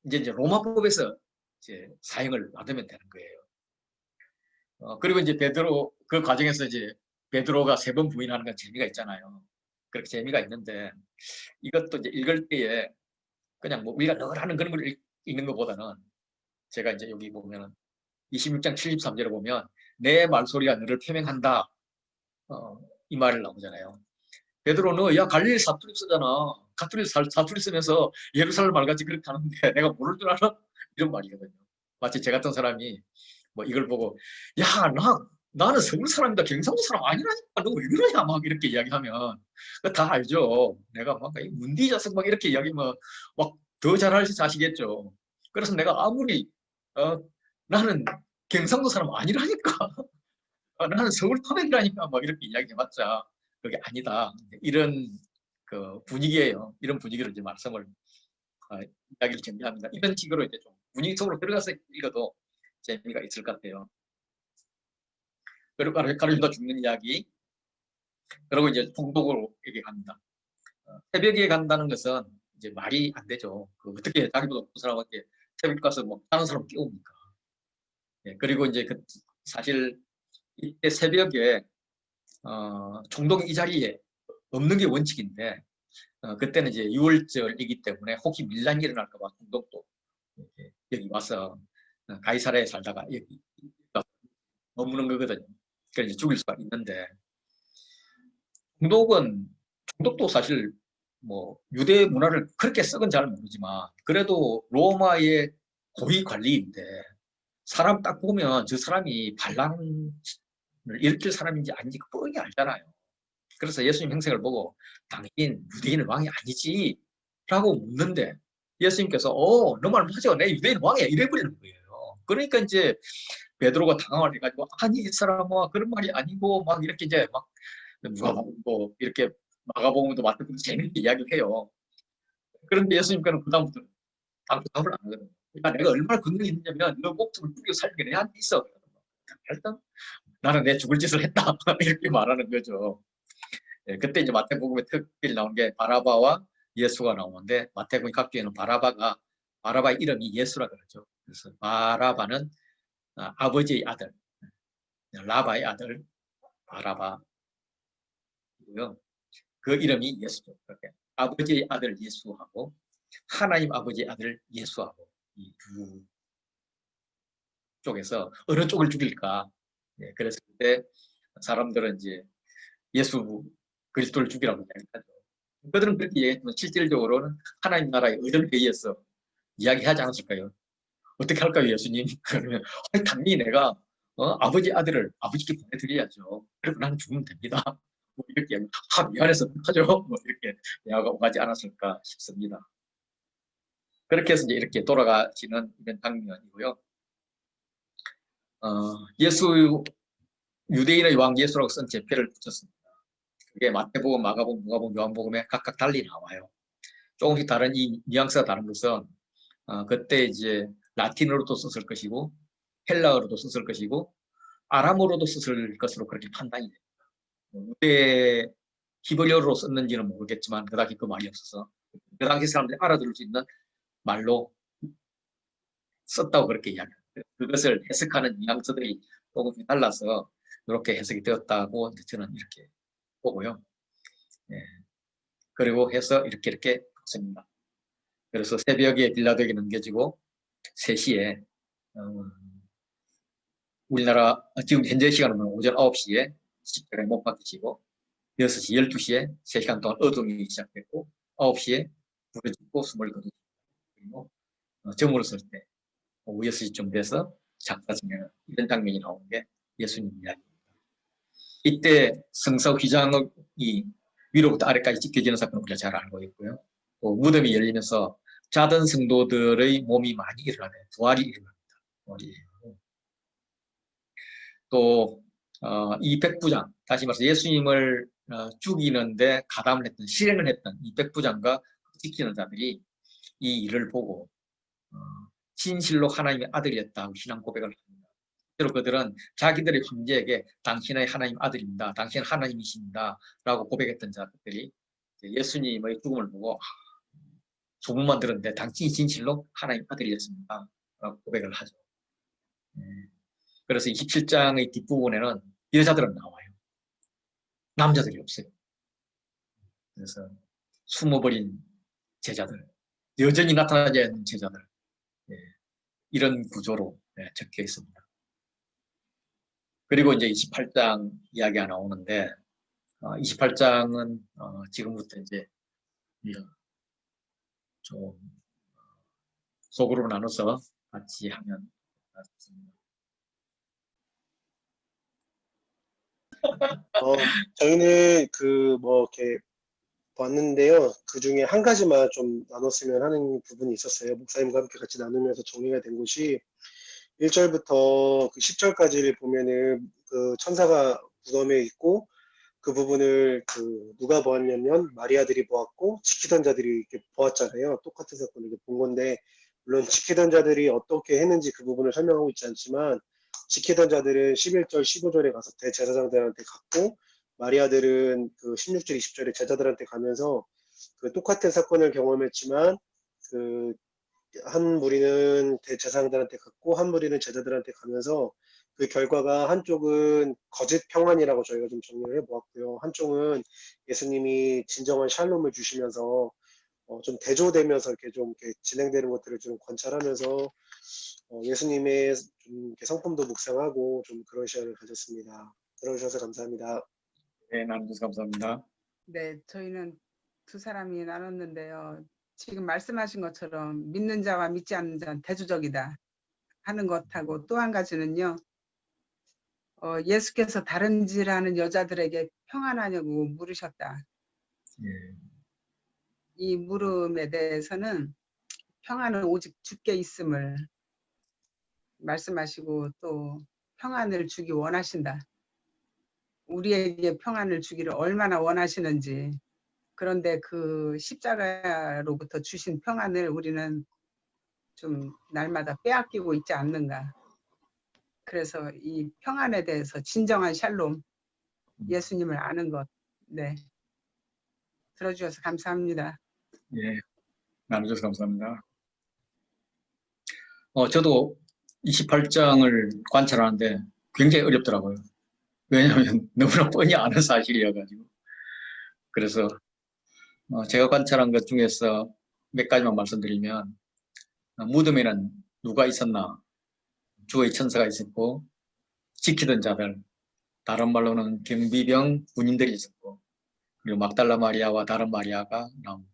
이제 로마법에서 이제 사형을 받으면 되는 거예요. 그리고 이제 베드로 그 과정에서 이제 베드로가 3번 부인하는 건 재미가 있잖아요. 그렇게 재미가 있는데 이것도 이제 읽을 때에 그냥 뭐 우리가 늘 하는 그런 걸 읽는 것보다는 제가 이제 여기 보면은 26장 73절에 보면 내 말소리가 너를 표명한다 이 말을 나오잖아요. 베드로 너 야 갈릴리 사투리 쓰잖아. 사투리 쓰면서 예루살렘 말같이 그렇게 하는데 내가 모를 줄 알아? 이런 말이거든요. 마치 제 같은 사람이 뭐 이걸 보고 야 나는 서울 사람이다 경상도 사람 아니라니까 너 왜 그러냐 막 이렇게 이야기하면 다 알죠. 내가 막 문디 자식 막 이렇게 이야기하면 막 더 잘할 수 아시겠죠. 그래서 내가 아무리 나는 경상도 사람 아니라니까 나는 서울 토백이라니까 막 이렇게 이야기해봤자 그게 아니다. 이런 그 분위기예요. 이런 분위기로 이제 말씀을 이야기를 정리합니다. 이런 식으로 이제 좀 분위기 속으로 들어가서 읽어도 재미가 있을 것 같아요. 그리고 가르친다 죽는 이야기. 그리고 이제 통독으로 얘기합니다. 새벽에 간다는 것은 이제 말이 안 되죠. 어떻게 자기보다 높은 사람한테 새벽 가서 뭐 다른 사람 깨웁니까? 예, 그리고 이제 사실 이때 새벽에 총독이 이 자리에 없는 게 원칙인데 그때는 이제 6월절이기 때문에 혹시 밀란이 일어날까 봐 총독도 여기 와서 가이사랴에 살다가 여기 머무는 거거든요. 그래서 이제 죽일 수가 있는데 총독도 사실 뭐 유대 문화를 그렇게 썩은 잘 모르지만 그래도 로마의 고위 관리인데 사람 딱 보면 저 사람이 반란을 일으킬 사람인지 아닌지 뻔히 알잖아요. 그래서 예수님 행색을 보고 당신 유대인은 왕이 아니지 라고 묻는데 예수님께서 너 말 맞아 내 유대인 왕이야 이래버리는 거예요. 그러니까 이제 베드로가 당황을 해가지고 아니 이 사람아 그런 말이 아니고 막 이렇게 이제 막 누가 뭐 이렇게 마가복음도 맡고 재밌게 이야기를 해요. 그런데 예수님께는 그다음부터 답을 안 하거든요. 그러니까 내가 얼마나 권능이 있냐면 너 목숨을 죽여 살게 내한테 있어. 일단 나는 내 죽을 짓을 했다 이렇게 말하는 거죠. 예, 그때 이제 마태복음에 특별히 나온 게 바라바와 예수가 나오는데 마태복음 각주에는 바라바의 이름이 예수라 그러죠. 그래서 바라바는 아버지의 아들, 라바의 아들 바라바이고요. 그 이름이 예수죠. 그렇게 아버지의 아들 예수하고 하나님 아버지의 아들 예수하고 이 두 쪽에서 어느 쪽을 죽일까? 예, 그랬을 때 사람들은 이제 예수 그리스도를 죽이라고 이야기하죠. 그들은 그렇게 얘기했지만 실질적으로는 하나님 나라의 의전회의에서 이야기하지 않았을까요? 어떻게 할까요, 예수님? 그러면 당연히 내가 아버지 아들을 아버지께 보내드려야죠. 그리고 나는 죽으면 됩니다. 뭐 이렇게 미안해서 하죠. 뭐 이렇게 대화가 오가지 않았을까 싶습니다. 그렇게 해서 이제 이렇게 돌아가시는 이런 장면이고요. 예수 유대인의 왕 예수라고 쓴 제표를 붙였습니다. 그게 마태복음, 마가복음, 누가복음, 요한복음에 각각 달리 나와요. 조금씩 다른 이 뉘앙스가 다른 것은 그때 이제 라틴어로도 썼을 것이고 헬라어로도 썼을 것이고 아람어로도 썼을 것으로 그렇게 판단이 됩니다. 유대 히브리어로 썼는지는 모르겠지만 그다지 그 말이 없어서 그 당시 사람들이 알아들을 수 있는 말로 썼다고 그렇게 이야기합니다. 그것을 해석하는 뉘앙스들이 조금 달라서 이렇게 해석이 되었다고 저는 이렇게 보고요. 예. 그리고 해서 이렇게 했습니다. 그래서 새벽에 빌라도에게 넘겨지고 3시에 우리나라 지금 현재 시간으로 오전 9시에 십자가에 못 박히시고 6시, 12시에 3시간 동안 어둠이 시작됐고 9시에 불을 짓고 숨을 거두시고 그리고 저물어 설때 오후 6시쯤 돼서 작사지면 이런 장면이 나오는 게 예수님 이야기입니다. 이때 성서 휘장이 위로부터 아래까지 찢겨지는 사건을 우리가 잘 알고 있고요. 또 무덤이 열리면서 자던 성도들의 몸이 많이 일어나요. 부활이 일어납니다. 부활이. 또 이 백부장, 다시 말해서 예수님을 죽이는데 가담을 했던, 실행을 했던 이 백부장과 지키는 자들이 이 일을 보고 진실로 하나님의 아들이었다고 신앙 고백을 합니다. 실제로 그들은 자기들의 황제에게 당신의 하나님 아들입니다. 당신은 하나님이십니다. 라고 고백했던 자들이 예수님의 죽음을 보고 소문만 들었는데 당신이 진실로 하나님 아들이었습니다. 라고 고백을 하죠. 그래서 27장의 뒷부분에는 여자들은 나와요. 남자들이 없어요. 그래서 숨어버린 제자들, 여전히 나타나지 않는 제자들, 이런 구조로 적혀 있습니다. 그리고 이제 28장 이야기가 나오는데 28장은 지금부터 이제 좀 소그룹으로 나눠서 같이 하면 좋습니다. 저희는 이렇게 봤는데요. 그 중에 한 가지만 좀 나눴으면 하는 부분이 있었어요. 목사님과 함께 같이 나누면서 정리가 된 곳이 1절부터 그 10절까지를 보면은 그 천사가 무덤에 있고 그 부분을 누가 보았냐면 마리아들이 보았고 지키던 자들이 이렇게 보았잖아요. 똑같은 사건을 이렇게 본 건데 물론 지키던 자들이 어떻게 했는지 그 부분을 설명하고 있지 않지만 지키던 자들은 11절, 15절에 가서 대제사장들한테 갔고 마리아들은 그 16절, 20절에 제자들한테 가면서 그 똑같은 사건을 경험했지만 그 한 무리는 대제사장들한테 갔고 한 무리는 제자들한테 가면서 그 결과가 한쪽은 거짓 평안이라고 저희가 좀 정리를 해보았고요. 한쪽은 예수님이 진정한 샬롬을 주시면서 좀 대조되면서 이렇게 좀 이렇게 진행되는 것들을 좀 관찰하면서 예수님의 좀 이렇게 성품도 묵상하고 좀 그런 시간을 가졌습니다. 들어주셔서 감사합니다. 네, 나눠주셔서 감사합니다. 네, 저희는 두 사람이 나눴는데요. 지금 말씀하신 것처럼 믿는 자와 믿지 않는 자는 대조적이다 하는 것하고 또 한 가지는요. 예수께서 다른질하는 여자들에게 평안하냐고 물으셨다. 예. 이 물음에 대해서는 평안은 오직 주께 있음을 말씀하시고 또 평안을 주기 원하신다. 우리에게 평안을 주기를 얼마나 원하시는지. 그런데 그 십자가로부터 주신 평안을 우리는 좀 날마다 빼앗기고 있지 않는가. 그래서 이 평안에 대해서 진정한 샬롬, 예수님을 아는 것, 네, 들어주셔서 감사합니다. 예, 나눠주셔서 감사합니다. 저도 28장을 관찰하는데 굉장히 어렵더라고요. 왜냐하면 너무나 뻔히 아는 사실이어가지고. 그래서 제가 관찰한 것 중에서 몇 가지만 말씀드리면 무덤에는 누가 있었나? 주의 천사가 있었고 지키던 자들, 다른 말로는 경비병 군인들이 있었고 그리고 막달라 마리아와 다른 마리아가 나옵니다.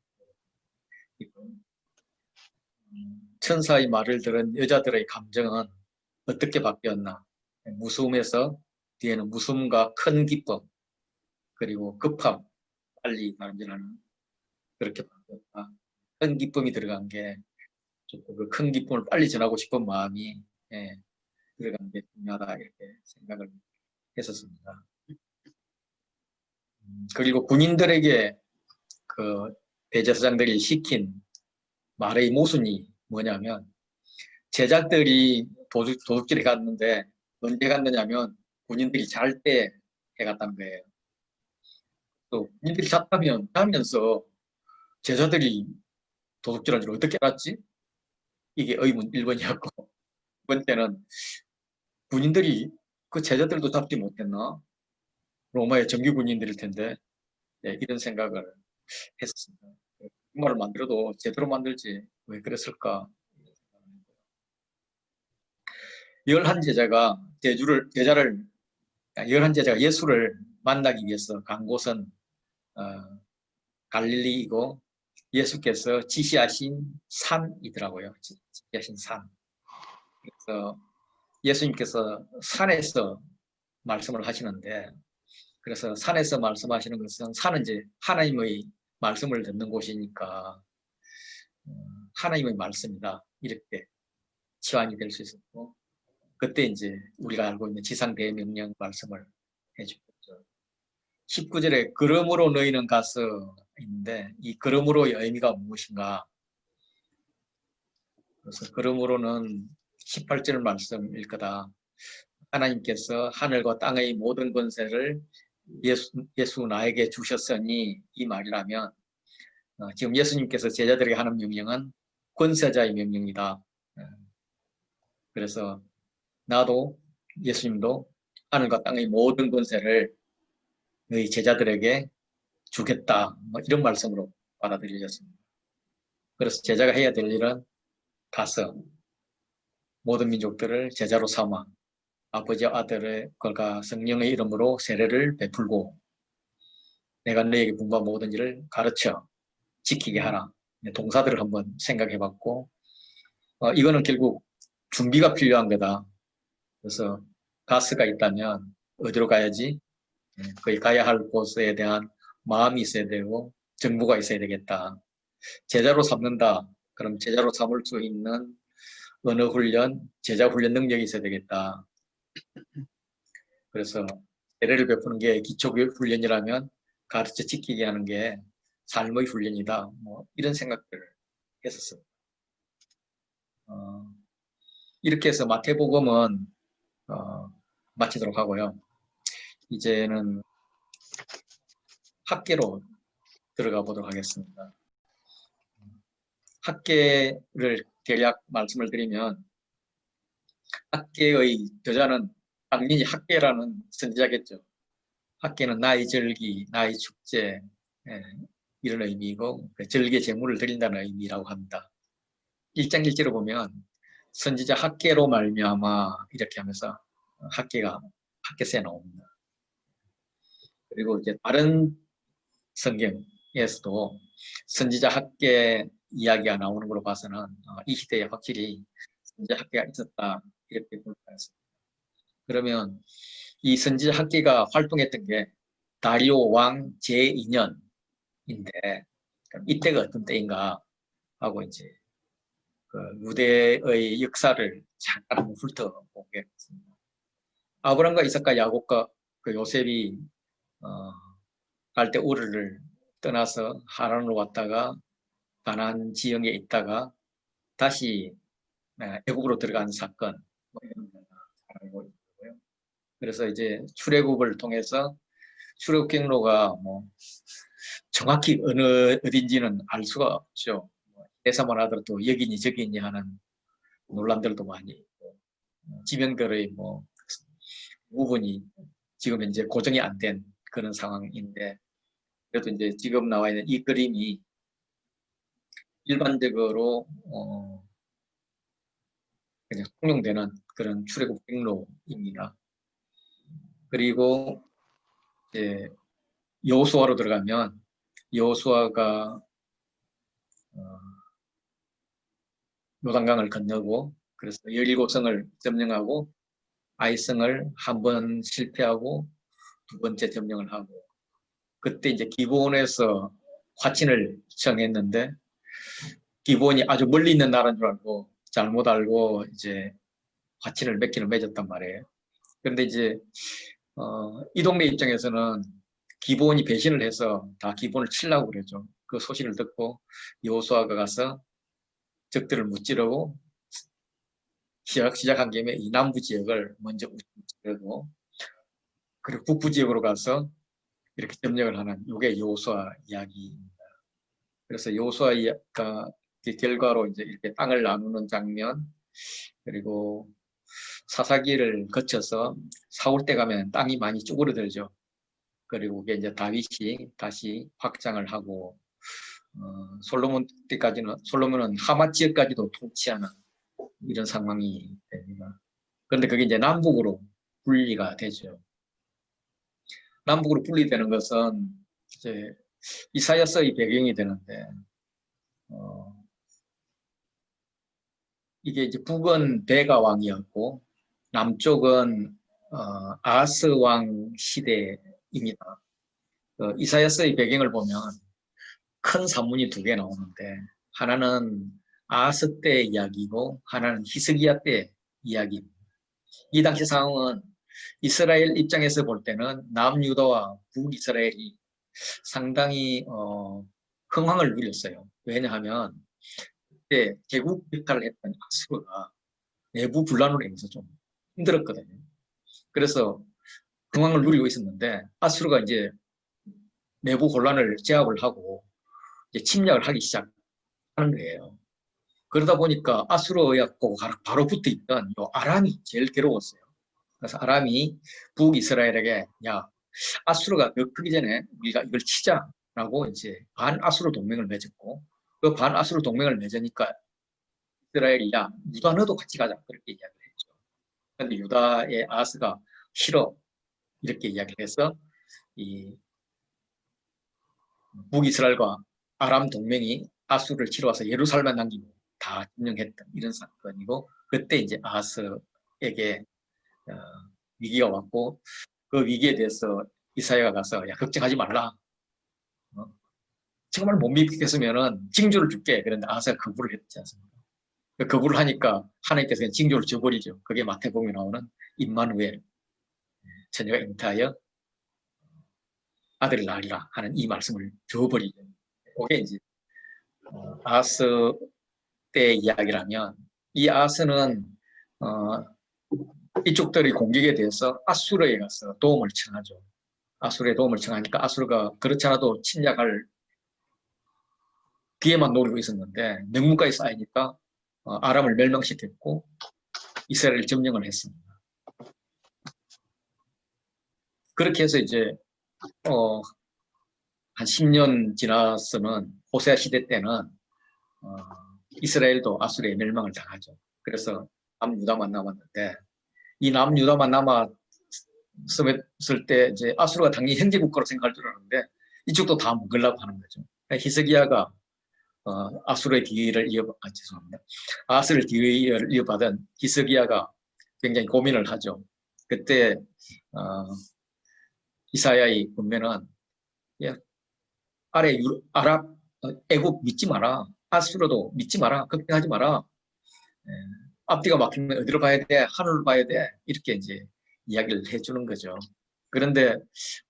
천사의 말을 들은 여자들의 감정은 어떻게 바뀌었나? 무서움에서 뒤에는 무서움과 큰 기쁨 그리고 급함, 빨리 남진하는 그렇게 바뀌었다. 큰 기쁨이 들어간 게 그 큰 기쁨을 빨리 전하고 싶은 마음이 들어간 게 중요하다 이렇게 생각을 했었습니다. 그리고 군인들에게 그 대제사장들이 시킨 말의 모순이 뭐냐면 제자들이 도둑질에 갔는데 언제 갔느냐면 군인들이 잘 때 해갔다는 거예요. 또 군인들이 자면서 제자들이 도둑질한 줄 어떻게 알았지? 이게 의문 1번이었고 2번째는 군인들이 그 제자들도 잡지 못했나? 로마의 정규 군인들일 텐데 이런 생각을 했습니다. 정말을 만들어도 제대로 만들지 왜 그랬을까? 11제자가 제자를 11제자가 예수를 만나기 위해서 간 곳은 갈릴리이고 예수께서 지시하신 산이더라고요. 지시하신 산. 그래서 예수님께서 산에서 말씀을 하시는데 그래서 산에서 말씀하시는 것은 산은 이제 하나님의 말씀을 듣는 곳이니까 하나님의 말씀이다. 이렇게 치환이 될 수 있었고 그때 이제 우리가 알고 있는 지상대명령 말씀을 해주셨죠. 19절에 그러므로 너희는 가서 있는데 이 그러므로의 의미가 무엇인가? 그래서 그러므로는 18절 말씀일 거다. 하나님께서 하늘과 땅의 모든 권세를 예수 나에게 주셨으니 이 말이라면 지금 예수님께서 제자들에게 하는 명령은 권세자의 명령이다. 그래서 나도 예수님도 하늘과 땅의 모든 권세를 너희 제자들에게 주겠다. 이런 말씀으로 받아들여졌습니다. 그래서 제자가 해야 될 일은 가서 모든 민족들을 제자로 삼아 아버지와 아들의 걸과 성령의 이름으로 세례를 베풀고 내가 너에게 분부한 모든 일을 가르쳐 지키게 하라. 동사들을 한번 생각해 봤고, 이거는 결국 준비가 필요한 거다. 그래서 가스가 있다면 어디로 가야지? 거기 가야 할 곳에 대한 마음이 있어야 되고 정보가 있어야 되겠다. 제자로 삼는다. 그럼 제자로 삼을 수 있는 언어 훈련, 제자 훈련 능력이 있어야 되겠다. 그래서 세례를 베푸는 게 기초 교육 훈련이라면 가르쳐 지키게 하는 게 삶의 훈련이다. 뭐 이런 생각들을 했었습니다. 이렇게 해서 마태복음은 마치도록 하고요. 이제는 학계로 들어가 보도록 하겠습니다. 학계를 대략 말씀을 드리면 학계의 저자는 당연히 학계라는 선지자겠죠. 학계는 나의 절기, 나의 축제 이런 의미이고 절기의 제물을 드린다는 의미라고 합니다. 1장 1절을 보면 선지자 학계로 말미암아 이렇게 하면서 학계서에 나옵니다. 그리고 이제 다른 성경에서도 선지자 학계 이야기가 나오는 걸로 봐서는 이 시대에 확실히 선지자 학계가 있었다 이렇게 볼 수가 있습니다. 그러면 이 선지자 학계가 활동했던 게 다리오 왕 제2년인데 이때가 어떤 때인가 하고 이제 그 유대의 역사를 잠깐 한번 훑어보겠습니다. 아브람과 이삭과 야곱과 그 요셉이 갈대 우르를 떠나서 하란으로 왔다가 가나안 지형에 있다가 다시 애국으로 들어간 사건 뭐 이런 거 알고 있고요. 그래서 이제 출애굽을 통해서 출애굽 경로가 뭐 정확히 어딘지는 알 수가 없죠. 대사만 하더라도 여기니 저기니 하는 논란들도 많이 있고 지명들의 뭐 부분이 지금 이제 고정이 안 된 그런 상황인데 그래도 이제 지금 나와 있는 이 그림이 일반적으로 그냥 통용되는 그런 출애굽 경로입니다. 그리고 이제 여호수아로 들어가면 여호수아가 요단강을 건너고 그래서 17성을 점령하고 아이성을 한 번 실패하고 두 번째 점령을 하고 그때 이제 기브온에서 화친을 정했는데 기브온이 아주 멀리 있는 나라인 줄 알고 잘못 알고 이제 화친을 몇 개를 맺었단 말이에요. 그런데 이제 이 동네 입장에서는 기브온이 배신을 해서 다 기브온을 치려고 그러죠. 그 소식을 듣고 여호수아가 가서 적들을 무찌르고 시작한 김에 이 남부 지역을 먼저 무찌르고 그리고 북부 지역으로 가서 이렇게 점령을 하는 이게 여호수아 이야기입니다. 그래서 여호수아가 결과로 이제 이렇게 땅을 나누는 장면 그리고 사사기를 거쳐서 사울 때 가면 땅이 많이 쭈그러들죠. 그리고 그게 이제 다윗이 다시 확장을 하고 솔로몬 때까지는 솔로몬은 하맛 지역까지도 통치하는 이런 상황이 됩니다. 그런데 그게 이제 남북으로 분리가 되죠. 남북으로 분리되는 것은 이제 이사야서의 배경이 되는데 이게 이제 북은 베가 왕이었고 남쪽은 아하스 왕 시대입니다. 이사야서의 배경을 보면 큰 산문이 두 개 나오는데 하나는 아하스 때 이야기고 하나는 히스기야 때 이야기입니다. 이 당시 상황은 이스라엘 입장에서 볼 때는 남유다와 북이스라엘이 상당히 흥황을 누렸어요. 왜냐하면 그때 제국 역할을 했던 아수르가 내부 분란으로 인해서 좀 힘들었거든요. 그래서 흥황을 누리고 있었는데 아수르가 이제 내부 혼란을 제압을 하고 이제 침략을 하기 시작하는 거예요. 그러다 보니까 아수르하고 바로 붙어 있던 요 아람이 제일 괴로웠어요. 그래서 아람이 북이스라엘에게 야 아수르가 더 크기 전에 우리가 이걸 치자라고 이제 반아수르 동맹을 맺었고 그 반아수르 동맹을 맺으니까 이스라엘이 야 유다 너도 같이 가자 그렇게 이야기를 했죠. 그런데 유다의 아하스가 싫어 이렇게 이야기를 해서 이 북이스라엘과 아람 동맹이 아수르를 치러 와서 예루살렘만 남기고 다 점령했던 이런 사건이고, 그때 이제 아하스에게 위기가 왔고, 그 위기에 대해서 이사야가 가서 야 걱정하지 말라. 정말 못 믿겠으면은 징조를 줄게. 그런데 아하스가 거부를 했지 않습니까? 거부를 하니까 하나님께서 그냥 징조를 줘버리죠. 그게 마태복음에 나오는 임마누엘, 처녀가 잉태하여 아들을 낳으리라 하는 이 말씀을 줘버리죠. 그게 이제 아하스 때 이야기라면, 이 아하스는 이쪽들의 공격에 대해서 아수르에 가서 도움을 청하죠. 아수르의 도움을 청하니까 아수르가 그렇지 않아도 침략할 기회만 노리고 있었는데 명문까지 쌓이니까 아람을 멸망시켰고 이스라엘을 점령을 했습니다. 그렇게 해서 이제 한 10년 지나서는 호세아 시대 때는 이스라엘도 아수르의 멸망을 당하죠. 그래서 남유다만 남았는데, 이 남유다만 남았을 때 이제 아수르가 당연히 형제 국가로 생각할 줄 알았는데 이쪽도 다 먹으려고 하는 거죠. 히스기야가 아수르의 뒤를 죄송합니다. 아수르의 뒤를 이어받은 히스기야가 굉장히 고민을 하죠. 그때 이사야의 본면은 아래 아랍 애국 믿지 마라. 아수르도 믿지 마라. 걱정하지 마라. 앞뒤가 막히면 어디로 봐야 돼? 하늘을 봐야 돼. 이렇게 이제 이야기를 해주는 거죠. 그런데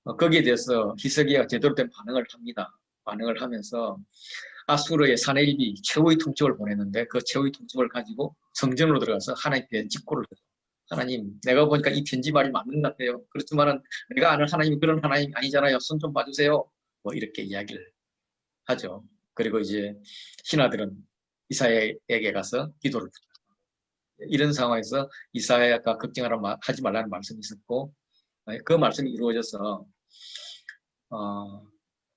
거기에 대해서 히스기야가 제대로 된 반응을 합니다. 반응을 하면서 아수르의 사내립이 최후의 통첩을 보냈는데 그 최후의 통첩을 가지고 성전으로 들어가서 하나님께 직고를 해요. 하나님, 내가 보니까 이 편지 말이 맞는 것 같아요. 그렇지만은 내가 아는 하나님이 그런 하나님이 아니잖아요. 손 좀 봐주세요. 뭐 이렇게 이야기를 하죠. 그리고 이제 신하들은 이사야에게 가서 기도를 부탁합니다. 이런 상황에서 이사야가 걱정하지 말라는 말씀이 있었고, 그 말씀이 이루어져서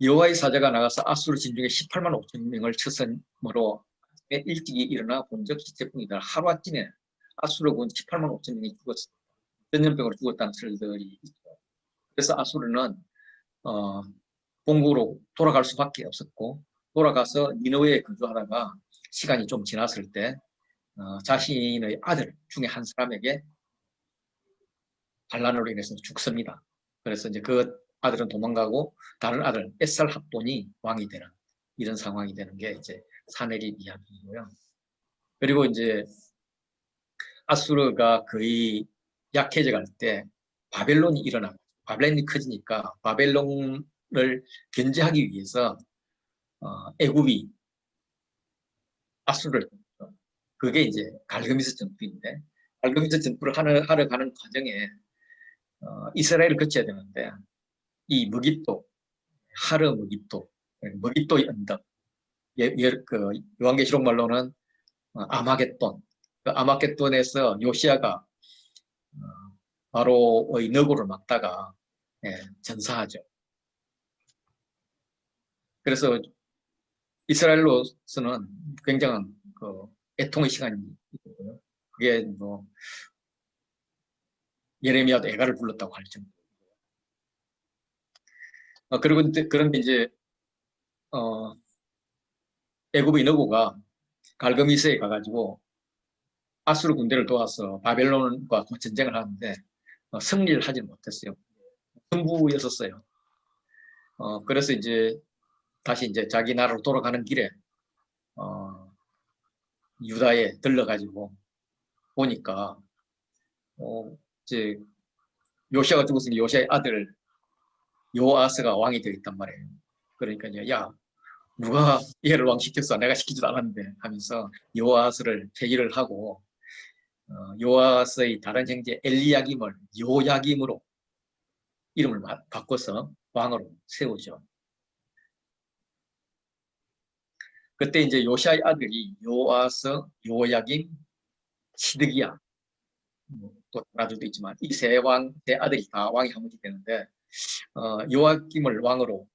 여호와의 사자가 나가서 아수르 진중에 18만 5천 명을 쳤으므로 일찍이 일어나 본적 시체뿐이다. 하루아침에 아수르군 18만 5천 명이 죽었습니다. 전염병으로 죽었다는 설들이 있죠. 그래서 아수르는 본국으로 돌아갈 수밖에 없었고, 돌아가서 니느웨에 거주하다가 시간이 좀 지났을 때 자신의 아들 중에 한 사람에게 반란으로 인해서 죽습니다. 그래서 이제 그 아들은 도망가고 다른 아들 에살 합돈이 왕이 되는 이런 상황이 되는 게 이제 사내립 이야기이고요. 그리고 이제 아수르가 거의 약해져 갈 때 바벨론이 일어나고, 바벨론이 커지니까 바벨론을 견제하기 위해서 애굽이 아수르를, 그게 이제 갈그미스 전투인데, 갈그미스 전투를 하러 가는 과정에 이스라엘을 거쳐야 되는데 이 머깃도, 하르 머깃도, 머깃도의 언덕, 그 요한계시록 말로는 아마겟돈, 그 아마겟돈에서 요시아가 바로의 너구를 막다가 전사하죠. 그래서 이스라엘로서는 굉장한 그 애통의 시간이 있고요. 그게 뭐 예레미야도 애가를 불렀다고 할 정도. 그런데 이제 애굽의 너구가 갈그미스에 가가지고 아수르 군대를 도와서 바벨론과 전쟁을 하는데 승리를 하지 못했어요. 승부였었어요. 그래서 이제 다시 이제 자기 나라로 돌아가는 길에 유다에 들러가지고 보니까 이제 요시아가 죽었으니 요시아의 아들 요아스가 왕이 되어 있단 말이에요. 그러니까 이제 야, 누가 얘를 왕시켰어? 내가 시키지도 않았는데 하면서 요아스를 폐기를 하고 요아스의 다른 형제 엘리야김을 요야김으로 이름을 바꿔서 왕으로 세우죠. 그때 이제 요시아의 아들이 요아스, 요야김, 시드기야, 또 다른 아들도 있지만 이 세 아들이 다 왕이 한 번이 되는데 요아김을 왕으로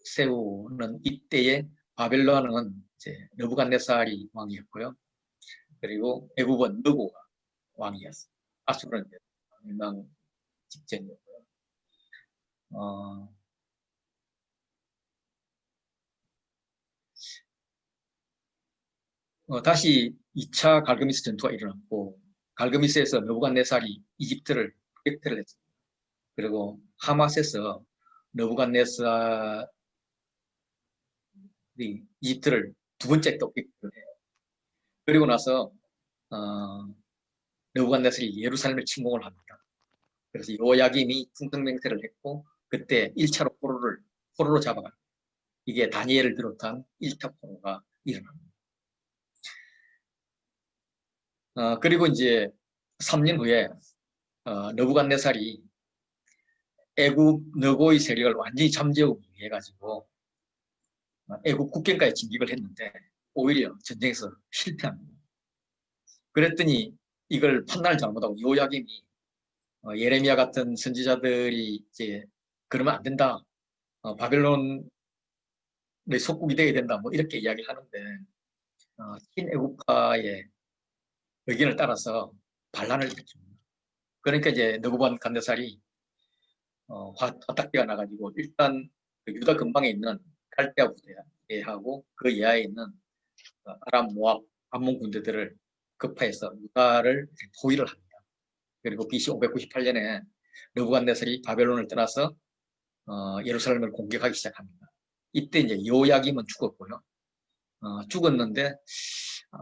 세우는 이때에 바벨론은 이제 느부갓네살이 왕이었고요. 그리고 애굽은 느고가 왕이었어요. 아수르는 멸망 직전이었고요. 다시 2차 갈그미스 전투가 일어났고 갈그미스에서 느부갓네살이 이집트를 격퇴를 했습니다. 그리고 하마스에서 느부갓네살이 이집트를 두 번째 또 격퇴를 해요. 그리고 나서 느부갓네살이 예루살렘을 침공을 합니다. 그래서 요야김이 충성맹세를 했고 그때 1차로 포로로 잡아갑니다. 이게 다니엘을 비롯한 1차 포로가 일어납니다. 그리고 이제 3년 후에 느부갓네살이 애굽 너고의 세력을 완전히 잠재우기 위해 가지고 애굽 국경까지 진격을 했는데 오히려 전쟁에서 실패합니다. 그랬더니 이걸 판단을 잘못하고 요야김이 예레미야 같은 선지자들이 이제 그러면 안 된다. 바벨론의 속국이 되어야 된다. 뭐 이렇게 이야기를 하는데 친애국파의 의견을 따라서 반란을 일으킵니다. 그러니까 이제 느부갓네살이 화딱지가 나가지고 일단 그 유다 근방에 있는 갈대아 부대하고 그 이하에 있는 아람, 모압, 암몬 군대들을 급파해서 유다를 포위를 합니다. 그리고 BC 598년에 느부갓네살이 바벨론을 떠나서 예루살렘을 공격하기 시작합니다. 이때 이제 요야김은 죽었고요. 죽었는데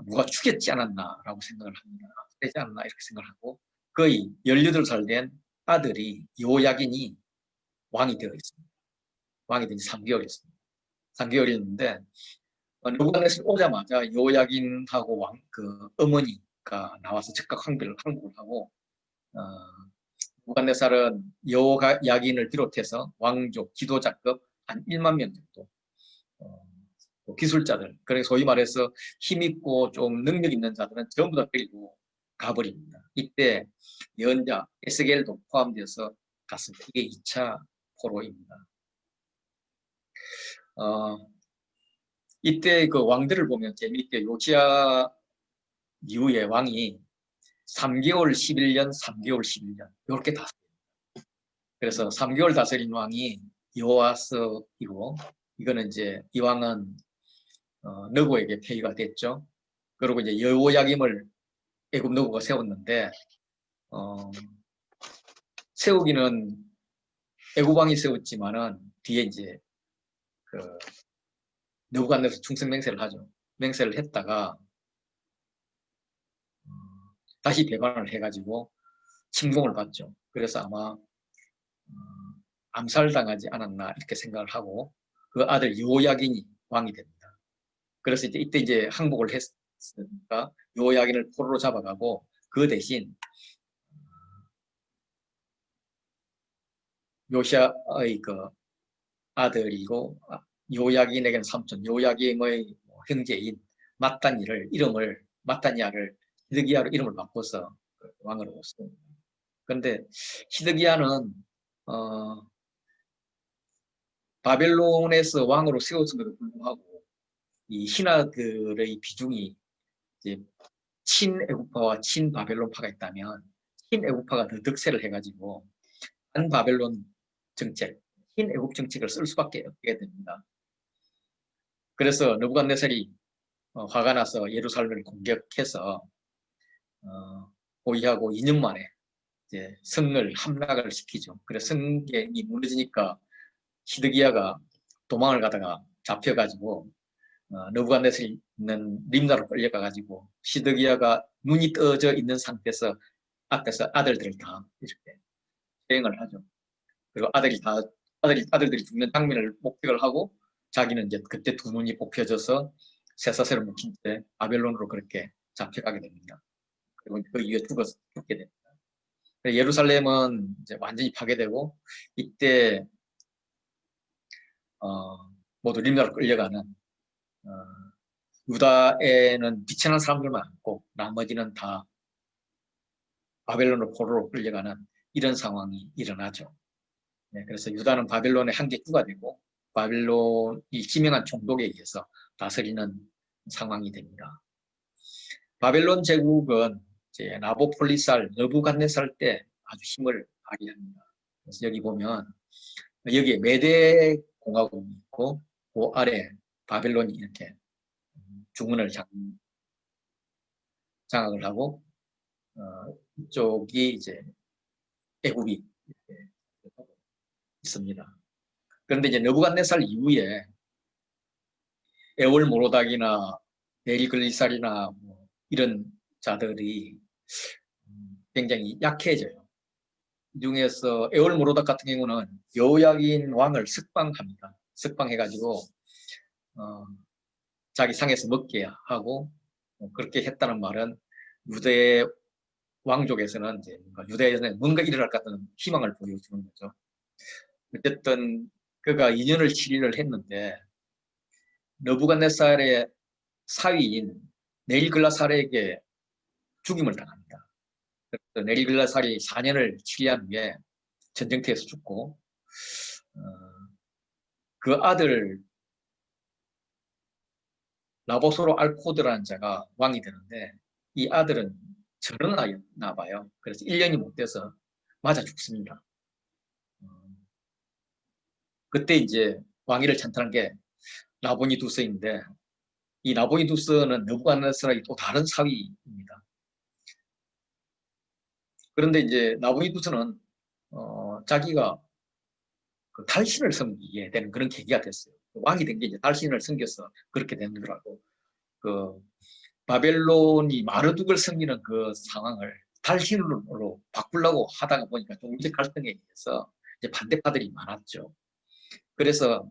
누가 죽였지 않았나라고 생각을 합니다. 되지 않나 이렇게 생각하고 거의 18살 된 아들이 요야긴이 왕이 되어 있습니다. 왕이 된 지 3개월이었습니다. 3개월이었는데 느부갓네살이 오자마자 요야긴하고 그 어머니가 나와서 즉각 항복을 하고 느부갓네살은 요야긴을 비롯해서 왕족, 지도자급 한 1만 명 정도 기술자들, 그래서 소위 말해서 힘있고 좀 능력 있는 자들은 전부 다 데리고 가버립니다. 이때 연자, 에스겔도 포함되어서 갔습니다. 이게 2차 포로입니다. 이때 그 왕들을 보면 재미있게 요시야 이후에 왕이 3개월 11년, 3개월 11년 이렇게 다스립니다. 그래서 3개월 다스린 왕이 여호아스이고 이거는 이제 이 왕은 느고에게 폐위가 됐죠. 그리고 이제 여호야김을 애굽 느고가 세웠는데 세우기는 애굽 왕이 세웠지만은 뒤에 이제 그 느부갓네살 충성 맹세를 하죠. 맹세를 했다가 다시 배반을 해가지고 침공을 받죠. 그래서 아마 암살당하지 않았나 이렇게 생각을 하고 그 아들 요야긴이 왕이 됩니다. 그래서 이때 이제 항복을 했으니까 요야긴을 포로로 잡아가고 그 대신 요시아의 그 아들이고 요야긴에게는 삼촌, 요야김의 형제인 마따니아를 히드기야로 이름을 바꿔서 왕으로 뒀습니다. 그런데 히드기야는 바벨론에서 왕으로 세웠음에도 불구하고 이 신하들의 비중이 이제 친애국파와 친바벨론파가 있다면 친애국파가 더 득세를 해가지고 반바벨론 정책, 친애국 정책을 쓸 수밖에 없게 됩니다. 그래서 느부갓네살이 화가 나서 예루살렘을 공격해서 포위하고 2년 만에 이제 성을 함락을 시키죠. 그래서 성경이 무너지니까 히드기야가 도망을 가다가 잡혀가지고 느부갓네살이 있는 림나로 끌려가가지고 히드기야가 눈이 떠져 있는 상태에서 앞에서 아들들을 다 이렇게 대행을 하죠. 그리고 아들들이 죽는 장면을 목격을 하고 자기는 이제 그때 두 눈이 뽑혀져서 쇠사슬을 묶인 채 바벨론으로 그렇게 잡혀가게 됩니다. 그리고 그 이후에 죽게 됩니다. 예루살렘은 이제 완전히 파괴되고 이때 모두 림나로 끌려가는 유다에는 비천한 사람들만 많고 나머지는 다 바벨론으로 포로로 끌려가는 이런 상황이 일어나죠. 네, 그래서 유다는 바벨론의 한계주가 되고 바벨론이 지명한 총독에 의해서 다스리는 상황이 됩니다. 바벨론 제국은 이제 나보폴리살, 느부갓네살 때 아주 힘을 발휘합니다. 그래서 여기 보면 여기에 메대 공화국이 있고 그 아래 바벨론이 이렇게 주문을 잡는 장악을 하고 이쪽이 이제 애굽이 이렇게 있습니다. 그런데 이제 느부갓네살 이후에 에올모로닥이나 네리글리살이나 뭐 이런 자들이 굉장히 약해져요. 이 중에서 에올모로닥 같은 경우는 여호야긴 왕을 석방합니다. 석방해가지고 자기 상에서 먹게 하고 그렇게 했다는 말은 유대 왕족에서는 이제 유대에서는 뭔가 일어날 것 같은 희망을 보여주는 거죠. 어쨌든 그가 2년을 7일을 했는데 느부갓네살의 사위인 네일글라살에게 죽임을 당합니다. 그래서 네일글라살이 4년을 치리한 후에 전쟁터에서 죽고 그 아들 라보소로 알코드라는 자가 왕이 되는데 이 아들은 전언하였나 봐요. 그래서 1년이 못 돼서 맞아 죽습니다. 그때 이제 왕위를 찬탈한 게 나보니두스인데 이 나보니두스는 느부갓네살의 또 다른 사위입니다. 그런데 이제 나보니두스는 자기가 그 달신을 섬기게 되는 그런 계기가 됐어요. 왕이 된 게 이제 달신을 섬겨서 그렇게 된 거라고. 그 바벨론이 마르둑을 섬기는 그 상황을 달신으로 바꾸려고 하다가 보니까 종교적 갈등에 의해서 이제 반대파들이 많았죠. 그래서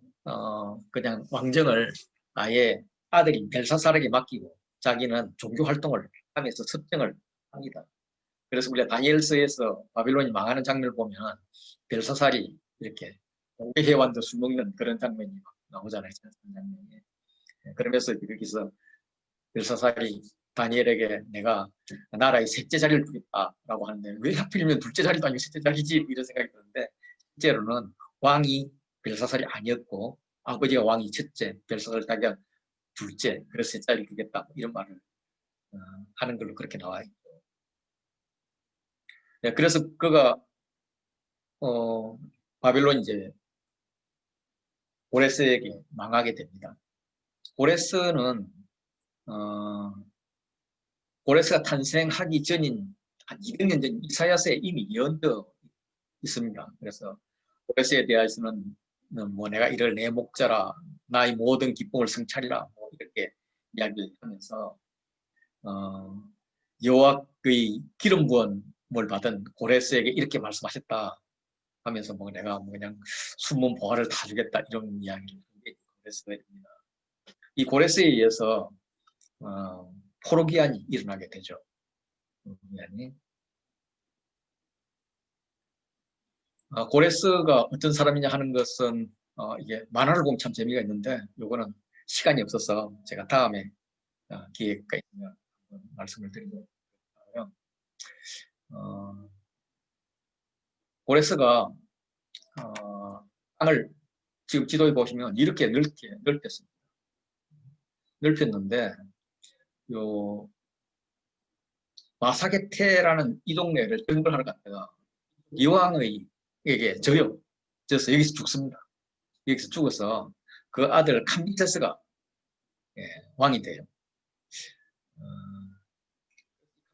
그냥 왕정을 아예 아들인 벨사살에게 맡기고 자기는 종교 활동을 하면서 섭정을 합니다. 그래서 우리가 다니엘서에서 바빌론이 망하는 장면을 보면 벨사살이 이렇게 공개해완도 술 먹는 그런 장면이 나오잖아요. 장면이. 그러면서 여기서 벨사살이 다니엘에게 내가 나라의 셋째 자리를 주겠다라고 하는데 왜 하필이면 둘째 자리도 아니고 셋째 자리지 이런 생각이 드는데 실제로는 왕이 벨사살이 아니었고 아버지가 왕이 첫째, 벨사살 자기가 둘째, 그래서 셋째 자리를 주겠다 이런 말을 하는 걸로 그렇게 나와 있고. 네, 그래서 그가 바빌론 이제 고레스에게 망하게 됩니다. 고레스는 고레스가 탄생하기 전인 한 200년 전 이사야서에 이미 예언되어 있습니다. 그래서 고레스에 대해서는 뭐 내가 이를 내 목자라 나의 모든 기쁨을 성찰이라 뭐 이렇게 이야기를 하면서 여호와의 기름 부음을 받은 고레스에게 이렇게 말씀하셨다 하면서 뭐 내가 뭐 그냥 숨은 보화를 다 주겠다 이런 이야기를 한 게 고레스입니다. 이 고레스에 의해서 포로기한이 일어나게 되죠. 포로기한이. 고레스가 어떤 사람이냐 하는 것은 이게 만화를 보면 참 재미가 있는데 요거는 시간이 없어서 제가 다음에 기회가 있으면 말씀을 드리도록 하고요. 고레스가 땅을 지금 지도에 보시면 이렇게 넓혔습니다. 넓혔는데 요 마사게테라는 이 동네를 정벌하러 갔다가 이왕에게 져서 여기서 죽습니다. 여기서 죽어서 그 아들 캄비세스가 왕이 돼요.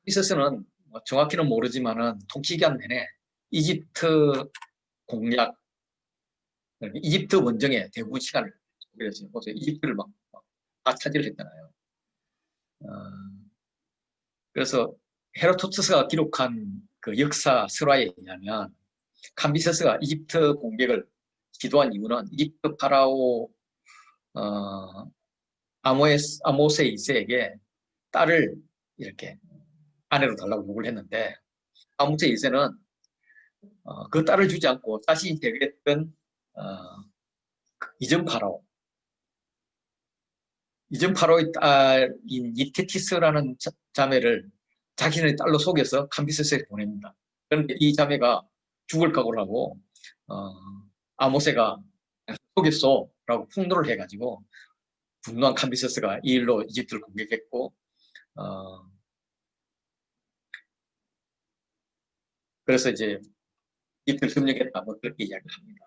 캄비세스는 뭐 정확히는 모르지만은 통치기간 내내 이집트 공략, 이집트 원정에 대부분 시간을 그랬어요. 그래서 이집트를 다 차지를 했잖아요. 그래서 헤로토트스가 기록한 그 역사 설화에 의하면 캄비세스가 이집트 공격을 시도한 이유는 이집트 파라오 아모세 2세에게 딸을 이렇게 아내로 달라고 요구를 했는데 아모세 2세는 그 딸을 주지 않고 자신이 되겠던 이전 파라오의 딸인 이테티스라는 자매를 자신의 딸로 속여서 캄비세스에 보냅니다. 그런데 이 자매가 죽을 각오를 하고 아모세가 속였어라고 폭로를 해가지고 분노한 캄비세스가 이 일로 이집트를 공격했고 그래서 이제 이집트를 점령했다 뭐 그렇게 이야기를 합니다.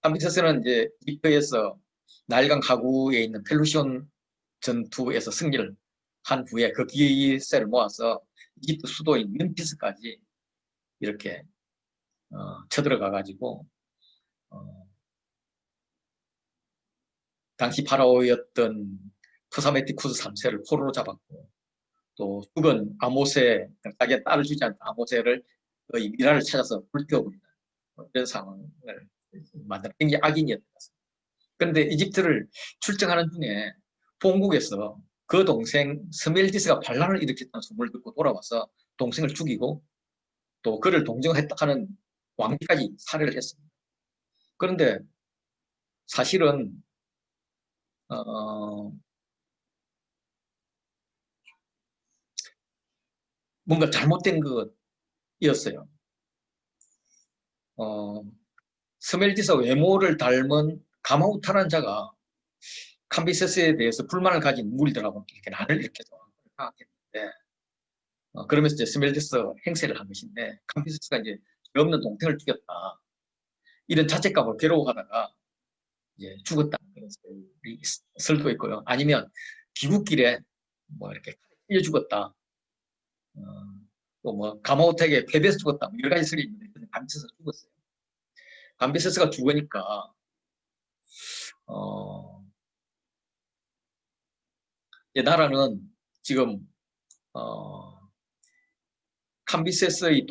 캄비세스는 이제 이집트에서 나일강 하구에 있는 펠루시온 전투에서 승리를 한 후에 그 기세를 모아서 이집트 수도인 멤피스까지 이렇게 쳐들어가 가지고 당시 파라오였던 프사메티쿠스 3세를 포로로 잡았고 또 죽은 아모세, 자기의 딸을 주지 않던 아모세를 거의 미라를 찾아서 불태워버리는 이런 상황을 만드는 굉장히 악인이었던 것 같습니다. 그런데 이집트를 출정하는 중에 본국에서 그 동생 스멜디스가 반란을 일으켰다는 소문을 듣고 돌아와서 동생을 죽이고 또 그를 동정했다 하는 왕비까지 살해를 했습니다. 그런데 사실은 뭔가 잘못된 것이었어요. 스멜디스 외모를 닮은 가마우타라는 자가 캄비세스에 대해서 불만을 가진 무리들하고 이렇게 난을 일으켜서 파악했는데 그러면서 이제 스멜디스 행세를 한 것인데 캄비세스가 이제 죄 없는 동생을 죽였다 이런 자책감으로 괴로워하다가 이제 죽었다는 그런 설도 있고요. 아니면 귀국길에 뭐 이렇게 찔려 죽었다. 또 뭐 가마우타에게 패배해서 죽었다. 뭐 여러 가지 설이 있는데 감비세스가 죽었어요. 감비세스가 죽으니까 나라는 지금 캄비세스의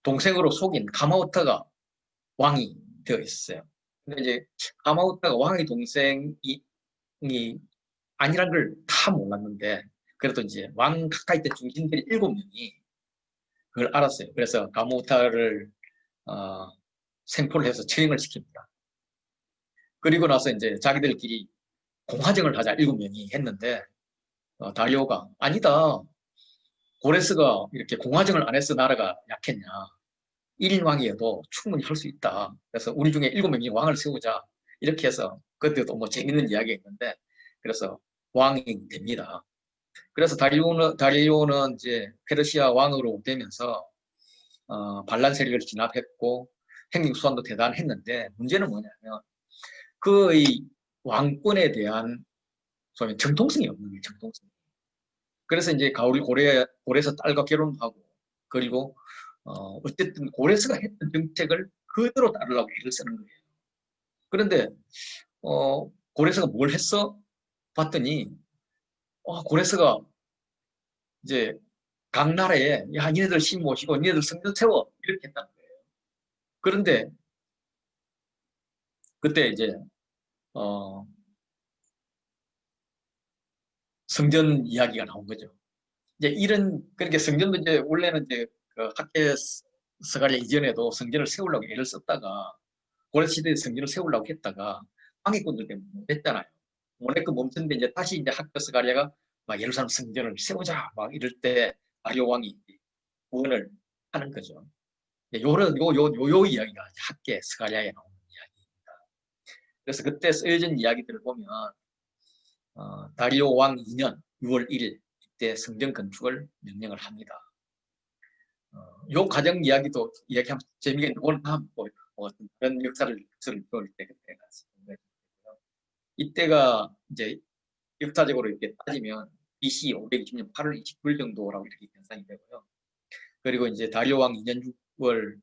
동생으로 속인 가마우타가 왕이 되어 있어요. 근데 이제 가마우타가 왕의 동생이 아니란 걸 다 몰랐는데 그래도 이제 왕 가까이 있던 중신들이 7명이 그걸 알았어요. 그래서 가마우타를 생포를 해서 처형을 시킵니다. 그리고 나서 이제 자기들끼리 공화정을 하자 7명이 했는데 다리오가 아니다. 고레스가 이렇게 공화정을 안 해서 나라가 약했냐. 1인 왕이어도 충분히 할 수 있다. 그래서 우리 중에 7명이 왕을 세우자. 이렇게 해서 그때도 뭐 재밌는 이야기가 있는데 그래서 왕이 됩니다. 그래서 다리오는 이제 페르시아 왕으로 되면서 반란 세력을 진압했고 행정수완도 대단했는데 문제는 뭐냐면 그의 왕권에 대한 소위 정통성이 없는 거예요. 정통성. 그래서 이제 고레에서 딸과 결혼도 하고 그리고 어쨌든 고레스가 했던 정책을 그대로 따르려고 애를 쓰는 거예요. 그런데 고레스가 뭘 했어? 봤더니 고레스가 이제 각 나라에 야 니네들 신 모시고 니네들 성전 세워 이렇게 했다는 거예요. 그런데 그때 이제 성전 이야기가 나온 거죠. 이제 그렇게 성전도 이제 원래는 이제 그 학계 서가랴 이전에도 성전을 세우려고 애를 썼다가 고레 시대에 성전을 세우려고 했다가 방해꾼들 때문에 못했잖아요. 못했고 멈췄는데 이제 다시 이제 학교 서가랴가 막 예루살렘 성전을 세우자 막 이럴 때 다리오 왕이 구원을 하는 거죠. 요 이야기가 학계 스가랴에 나오는 이야기입니다. 그래서 그때 쓰여진 이야기들을 보면 다리오 왕 2년 6월 1일 이때 성전 건축을 명령을 합니다. 요 과정 이야기도 이야기하면 재미있는데 오늘 다음 그런 역사를 배울 때 그때가 이때가 이제 역사적으로 이렇게 따지면 BC 520년 8월 29일 정도라고 이렇게 계산이 되고요. 그리고 이제 다리오 왕 2년 6월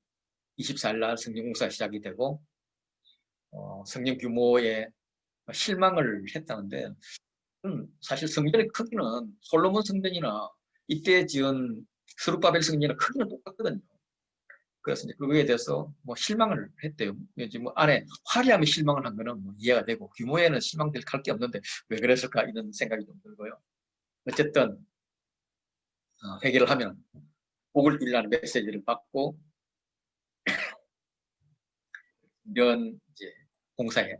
24일 날 성전 공사가 시작이 되고 성전 규모에 실망을 했다는데 사실 성전의 크기는 솔로몬 성전이나 이때 지은 스룹바벨 성전이나 크기는 똑같거든요. 그래서 이제 그거에 대해서 뭐 실망을 했대요. 이제 뭐 안에 화려함에 실망을 한 거는 뭐 이해가 되고 규모에는 실망될 게 없는데 왜 그랬을까 이런 생각이 좀 들고요. 어쨌든 회개를 하면 복을 빌라는 메시지를 받고 이런 이제 공사를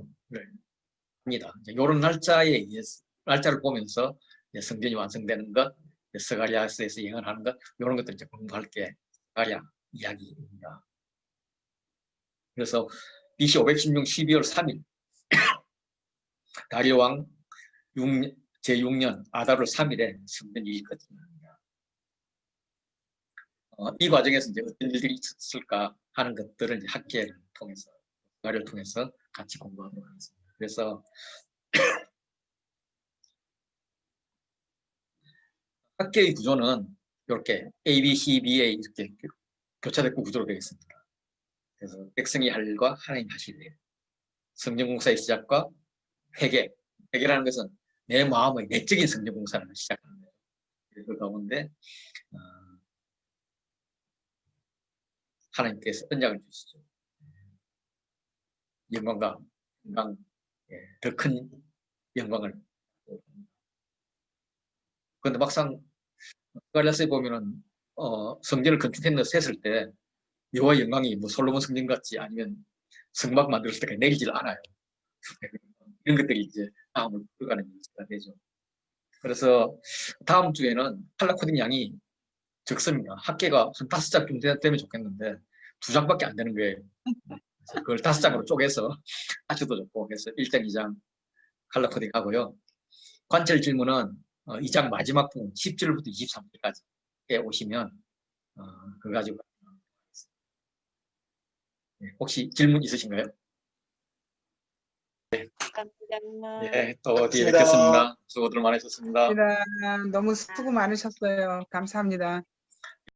합니다. 이런 날짜를 보면서 성전이 완성되는 것, 스가랴서에서 예언하는 것 이런 것들 이제 공부할 게 스가랴 이야기입니다. 그래서 BC 516 12월 3일 다리오 왕 제6년 아다르 3일에 성전이 일거든요. 이 과정에서 이제 어떤 일들이 있었을까 하는 것들을 이제 학계를 통해서 스가랴를 통해서 같이 공부하도록 하겠습니다. 그래서 학계의 구조는 이렇게 A, B, C, B에 이렇게 교차됐고 구조로 되어 있습니다. 그래서 백성이 할과 하나님 하실래요. 성전공사의 시작과 회개라는 것은 내 마음의 내적인 성전공사를 시작하는 거예요. 그 가운데 하나님께서 언약을 주시죠. 영광과 더 큰 영광을. 그런데 막상 갈라스에 보면은 성전을 건축했는 셌을 때 여호와의 영광이 뭐 솔로몬 성전 같지 아니면 성막 만들었을 때까지 내리질 않아요. 이런 것들이 이제 다음을 끌어가는 문제가 되죠. 그래서 다음 주에는 컬러 코딩 양이 적습니다. 합계가 한 5장 정도 되면 좋겠는데 2장밖에 안 되는 거예요. 그걸 5장으로 쪼개서 하셔도 좋고 그래서 1장, 2장 컬러 코딩 하고요. 관철 질문은 2장 마지막 부분 10절부터 23절까지 오시면 그거 가지고 혹시 질문 있으신가요? 감사합니다. 네, 또 뒤에 고맙습니다. 뵙겠습니다. 수고들 많으셨습니다. 너무 수고 많으셨어요. 감사합니다.